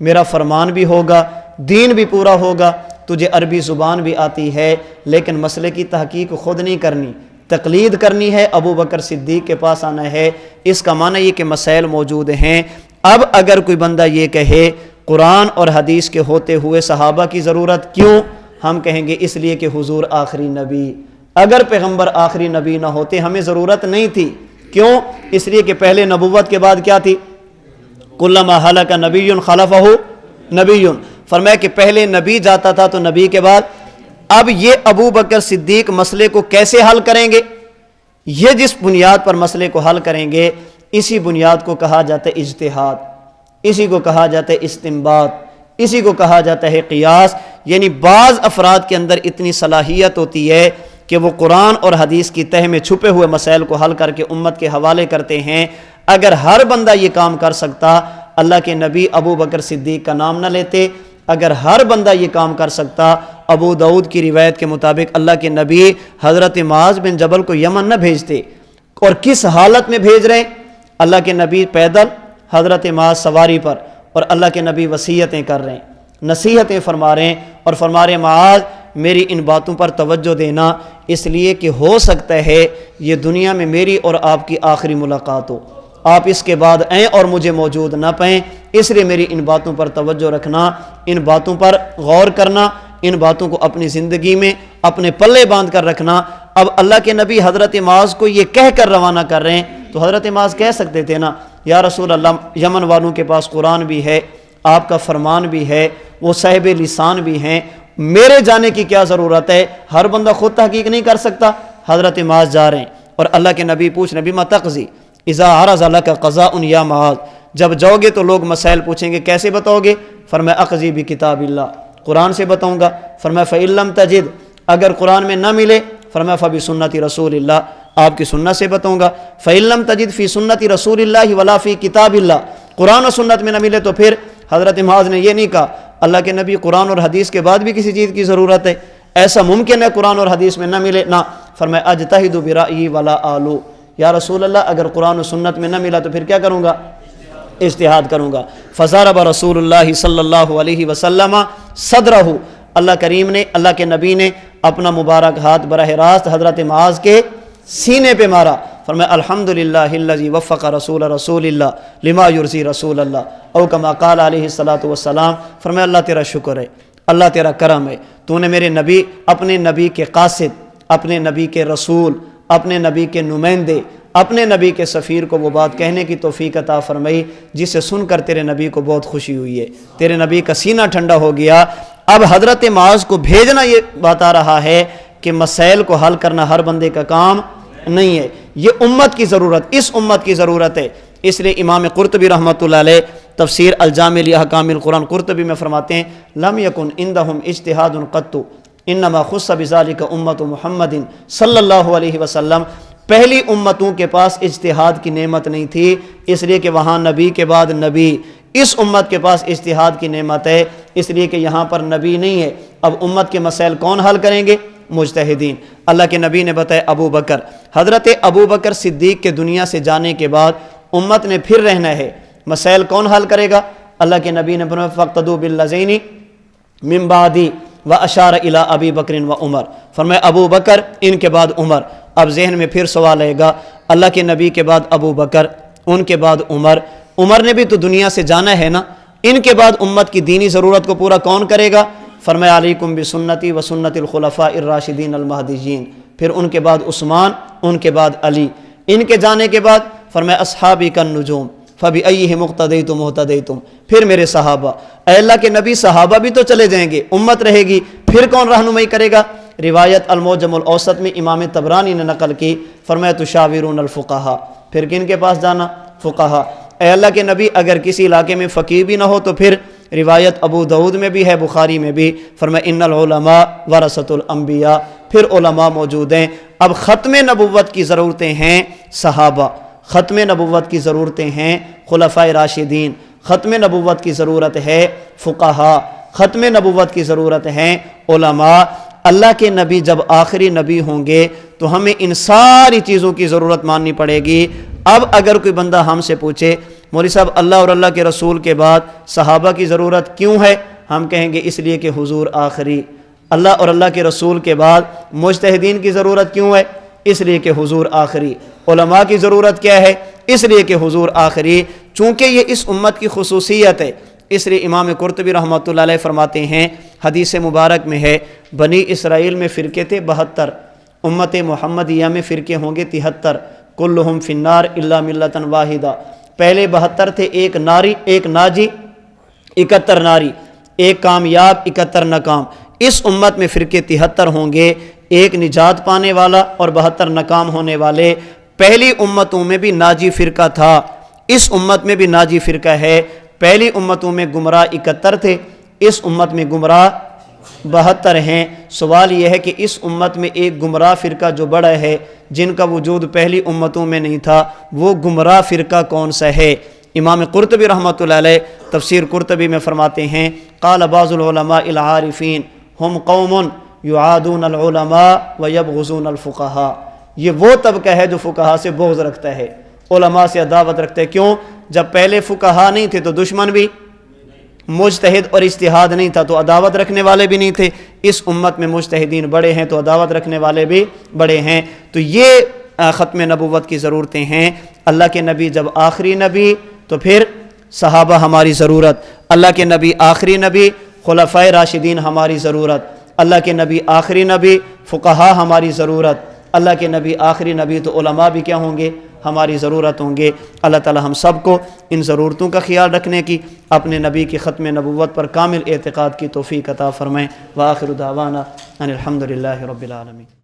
میرا فرمان بھی ہوگا، دین بھی پورا ہوگا، تجھے عربی زبان بھی آتی ہے، لیکن مسئلے کی تحقیق خود نہیں کرنی، تقلید کرنی ہے، ابو بکر صدیق کے پاس آنا ہے۔ اس کا معنی یہ کہ مسائل موجود ہیں۔ اب اگر کوئی بندہ یہ کہے قرآن اور حدیث کے ہوتے ہوئے صحابہ کی ضرورت کیوں؟ ہم کہیں گے اس لیے کہ حضور آخری نبی، اگر پیغمبر آخری نبی نہ ہوتے ہمیں ضرورت نہیں تھی۔ کیوں؟ اس لیے کہ پہلے نبوت کے بعد کیا تھی؟ کلما ہلک نبی خلفہ نبی، فرمایا کہ پہلے نبی جاتا تھا تو نبی کے بعد۔ اب یہ ابو بکر صدیق مسئلے کو کیسے حل کریں گے؟ یہ جس بنیاد پر مسئلے کو حل کریں گے، اسی بنیاد کو کہا جاتا ہے اجتہاد، اسی کو کہا جاتا ہے استنباط، اسی کو کہا جاتا ہے قیاس۔ یعنی بعض افراد کے اندر اتنی صلاحیت ہوتی ہے کہ وہ قرآن اور حدیث کی تہ میں چھپے ہوئے مسائل کو حل کر کے امت کے حوالے کرتے ہیں۔ اگر ہر بندہ یہ کام کر سکتا، اللہ کے نبی ابو بکر صدیق کا نام نہ لیتے۔ اگر ہر بندہ یہ کام کر سکتا، ابو داؤد کی روایت کے مطابق اللہ کے نبی حضرت معاذ بن جبل کو یمن نہ بھیجتے۔ اور کس حالت میں بھیج رہے ہیں؟ اللہ کے نبی پیدل، حضرت معاذ سواری پر، اور اللہ کے نبی وصیتیں کر رہے ہیں، نصیحتیں فرما رہے ہیں، اور فرما رہے ہیں معاذ میری ان باتوں پر توجہ دینا، اس لیے کہ ہو سکتا ہے یہ دنیا میں میری اور آپ کی آخری ملاقات ہو، آپ اس کے بعد آئیں اور مجھے موجود نہ پائیں، اس لیے میری ان باتوں پر توجہ رکھنا، ان باتوں پر غور کرنا، ان باتوں کو اپنی زندگی میں اپنے پلے باندھ کر رکھنا۔ اب اللہ کے نبی حضرت معاذ کو یہ کہہ کر روانہ کر رہے ہیں، تو حضرت معاذ کہہ سکتے تھے نا، یا رسول اللہ یمن والوں کے پاس قرآن بھی ہے، آپ کا فرمان بھی ہے، وہ صاحب لسان بھی ہیں، میرے جانے کی کیا ضرورت ہے؟ ہر بندہ خود تحقیق نہیں کر سکتا۔ حضرت معاذ جا رہے ہیں اور اللہ کے نبی پوچھ رہے ہیں بما تقضی اذا عرض لك قضاء یا معاذ، جب جاؤ گے تو لوگ مسائل پوچھیں گے، کیسے بتاؤ گے؟ فرمایا اقضی بکتاب اللہ، قرآن سے بتاؤں گا۔ فرمایا فإن لم تجد، اگر قرآن میں نہ ملے، فرمایا فبسنت رسول اللہ، آپ کی سنت سے بتاؤں گا۔ فَإِن لَمْ تَجِدْ فِي سُنَّةِ رَسُولِ اللَّهِ وَلَا فِي کِتَابِ اللَّهِ، قرآن و سنت میں نہ ملے تو پھر حضرت معاذ نے یہ نہیں کہا اللہ کے نبی قرآن اور حدیث کے بعد بھی کسی چیز کی ضرورت ہے، ایسا ممکن ہے قرآن اور حدیث میں نہ ملے؟ نہ، فرمایا اجتہد برأیی ولا آلو، یا رسول اللہ اگر قرآن و سنت میں نہ ملا تو پھر کیا کروں گا؟ اجتہاد کروں گا۔ فضرب رسول اللہ صلی اللہ علیہ وسلم صدرہ، اللہ کریم نے، اللہ کے نبی نے اپنا مبارک ہاتھ براہ راست حضرت معاذ کے سینے پہ مارا، فرمایا الحمدللہ الذی وفق رسول اللہ لما یرضی رسول اللہ، او کما قال علیہ الصلوۃ والسلام، فرمایا اللہ تیرا شکر ہے، اللہ تیرا کرم ہے، تو نے میرے نبی، اپنے نبی کے قاصد، اپنے نبی کے رسول، اپنے نبی کے نمائندے، اپنے نبی کے سفیر کو وہ بات کہنے کی توفیق عطا فرمائی جسے سن کر تیرے نبی کو بہت خوشی ہوئی ہے، تیرے نبی کا سینہ ٹھنڈا ہو گیا۔ اب حضرت معاذ کو بھیجنا یہ بتا رہا ہے کہ مسائل کو حل کرنا ہر بندے کا کام نہیں ہے، یہ امت کی ضرورت، اس امت کی ضرورت ہے۔ اس لیے امام قرطبی رحمۃ اللہ علیہ تفسیر الجامع لاحکام القرآن قرطبی میں فرماتے ہیں لم یکن عندہم اجتہاد قط انما خص بذلک امت محمد صلی اللہ علیہ وسلم، پہلی امتوں کے پاس اجتہاد کی نعمت نہیں تھی، اس لیے کہ وہاں نبی کے بعد نبی، اس امت کے پاس اجتہاد کی نعمت ہے، اس لیے کہ یہاں پر نبی نہیں ہے۔ اب امت کے مسائل کون حل کریں گے؟ مجتہدین۔ اللہ کے نبی نے بتایا ابو بکر، حضرت ابو بکر صدیق کے دنیا سے جانے کے بعد امت نے پھر رہنا ہے، مسائل کون حل کرے گا؟ اللہ کے نبی نے فرمایا فاقتدوا باللذین من بعدی واشار الی ابی بکر و عمر، فرمایا ابو بکر ان کے بعد عمر۔ اب ذہن میں پھر سوال آئے گا اللہ کے نبی کے بعد ابو بکر، ان کے بعد عمر، عمر نے بھی تو دنیا سے جانا ہے نا، ان کے بعد امت کی دینی ضرورت کو پورا کون کرے گا؟ فرمایا علیکم بسنتی و سنت الخلفاء الراشدین المہدیین، پھر ان کے بعد عثمان، ان کے بعد علی، ان کے جانے کے بعد فرمایا اصحابی کالنجوم فبأیہم اقتدیتم اہتدیتم، پھر میرے صحابہ۔ اے اللہ کے نبی صحابہ بھی تو چلے جائیں گے، امت رہے گی، پھر کون رہنمائی کرے گا؟ روایت المعجم الاوسط میں امام طبرانی نے نقل کی، فرمایا تشاورون الفقہاء، پھر کن کے پاس جانا؟ فقہاء۔ اے اللہ کے نبی اگر کسی علاقے میں فقیہ بھی نہ ہو تو پھر روایت ابو داؤد میں بھی ہے، بخاری میں بھی، فرمایا ان العلماء ورثۃ الانبیاء، پھر علماء موجود ہیں۔ اب ختم نبوت کی ضرورتیں ہیں صحابہ، ختم نبوت کی ضرورتیں ہیں خلفاء راشدین، ختم نبوت کی ضرورت ہے فقہاء، ختم نبوت کی ضرورت ہے علماء۔ اللہ کے نبی جب آخری نبی ہوں گے تو ہمیں ان ساری چیزوں کی ضرورت ماننی پڑے گی۔ اب اگر کوئی بندہ ہم سے پوچھے مولوی صاحب اللہ اور اللہ کے رسول کے بعد صحابہ کی ضرورت کیوں ہے، ہم کہیں گے اس لیے کہ حضور آخری۔ اللہ اور اللہ کے رسول کے بعد مجتہدین کی ضرورت کیوں ہے؟ اس لیے کہ حضور آخری۔ علماء کی ضرورت کیا ہے؟ اس لیے کہ حضور آخری۔ چونکہ یہ اس امت کی خصوصیت ہے، اس لیے امام قرطبی رحمۃ اللہ علیہ فرماتے ہیں حدیث مبارک میں ہے بنی اسرائیل میں فرقے تھے 72، امت محمدیہ میں فرقے ہوں گے 73، کلہم فی النار الا ملۃ واحدہ، پہلے 72 تھے، ایک ناری، ایک ناجی، 71 ناری، ایک کامیاب 71 ناکام۔ اس امت میں فرقے 73 ہوں گے، ایک نجات پانے والا اور 72 ناکام ہونے والے۔ پہلی امتوں میں بھی ناجی فرقہ تھا، اس امت میں بھی ناجی فرقہ ہے۔ پہلی امتوں میں گمراہ 71 تھے، اس امت میں گمراہ 72 ہیں۔ سوال یہ ہے کہ اس امت میں ایک گمراہ فرقہ جو بڑا ہے جن کا وجود پہلی امتوں میں نہیں تھا، وہ گمراہ فرقہ کون سا ہے؟ امام قرطبی رحمۃ اللہ علیہ تفسیر قرطبی میں فرماتے ہیں قال بعض العلماء العارفین ہم قوم یعادون العلماء ویبغضون الفقہاء، یہ وہ طبقہ ہے جو فقہاء سے بغض رکھتا ہے، علماء سے عداوت رکھتا ہے۔ کیوں؟ جب پہلے فقہاء نہیں تھے تو دشمن بھی، مجتہد اور اجتہاد نہیں تھا تو عداوت رکھنے والے بھی نہیں تھے۔ اس امت میں مجتہدین بڑے ہیں تو عداوت رکھنے والے بھی بڑے ہیں۔ تو یہ ختم نبوت کی ضرورتیں ہیں۔ اللہ کے نبی جب آخری نبی تو پھر صحابہ ہماری ضرورت، اللہ کے نبی آخری نبی، خلفائے راشدین ہماری ضرورت، اللہ کے نبی آخری نبی، فقہاء ہماری ضرورت، اللہ کے نبی آخری نبی تو علماء بھی کیا ہوں گے؟ ہماری ضرورت ہوں گے۔ اللہ تعالی ہم سب کو ان ضرورتوں کا خیال رکھنے کی، اپنے نبی کی ختم نبوت پر کامل اعتقاد کی توفیق عطا فرمائیں۔ وآخر دعوانا ان الحمد للہ رب العالمین۔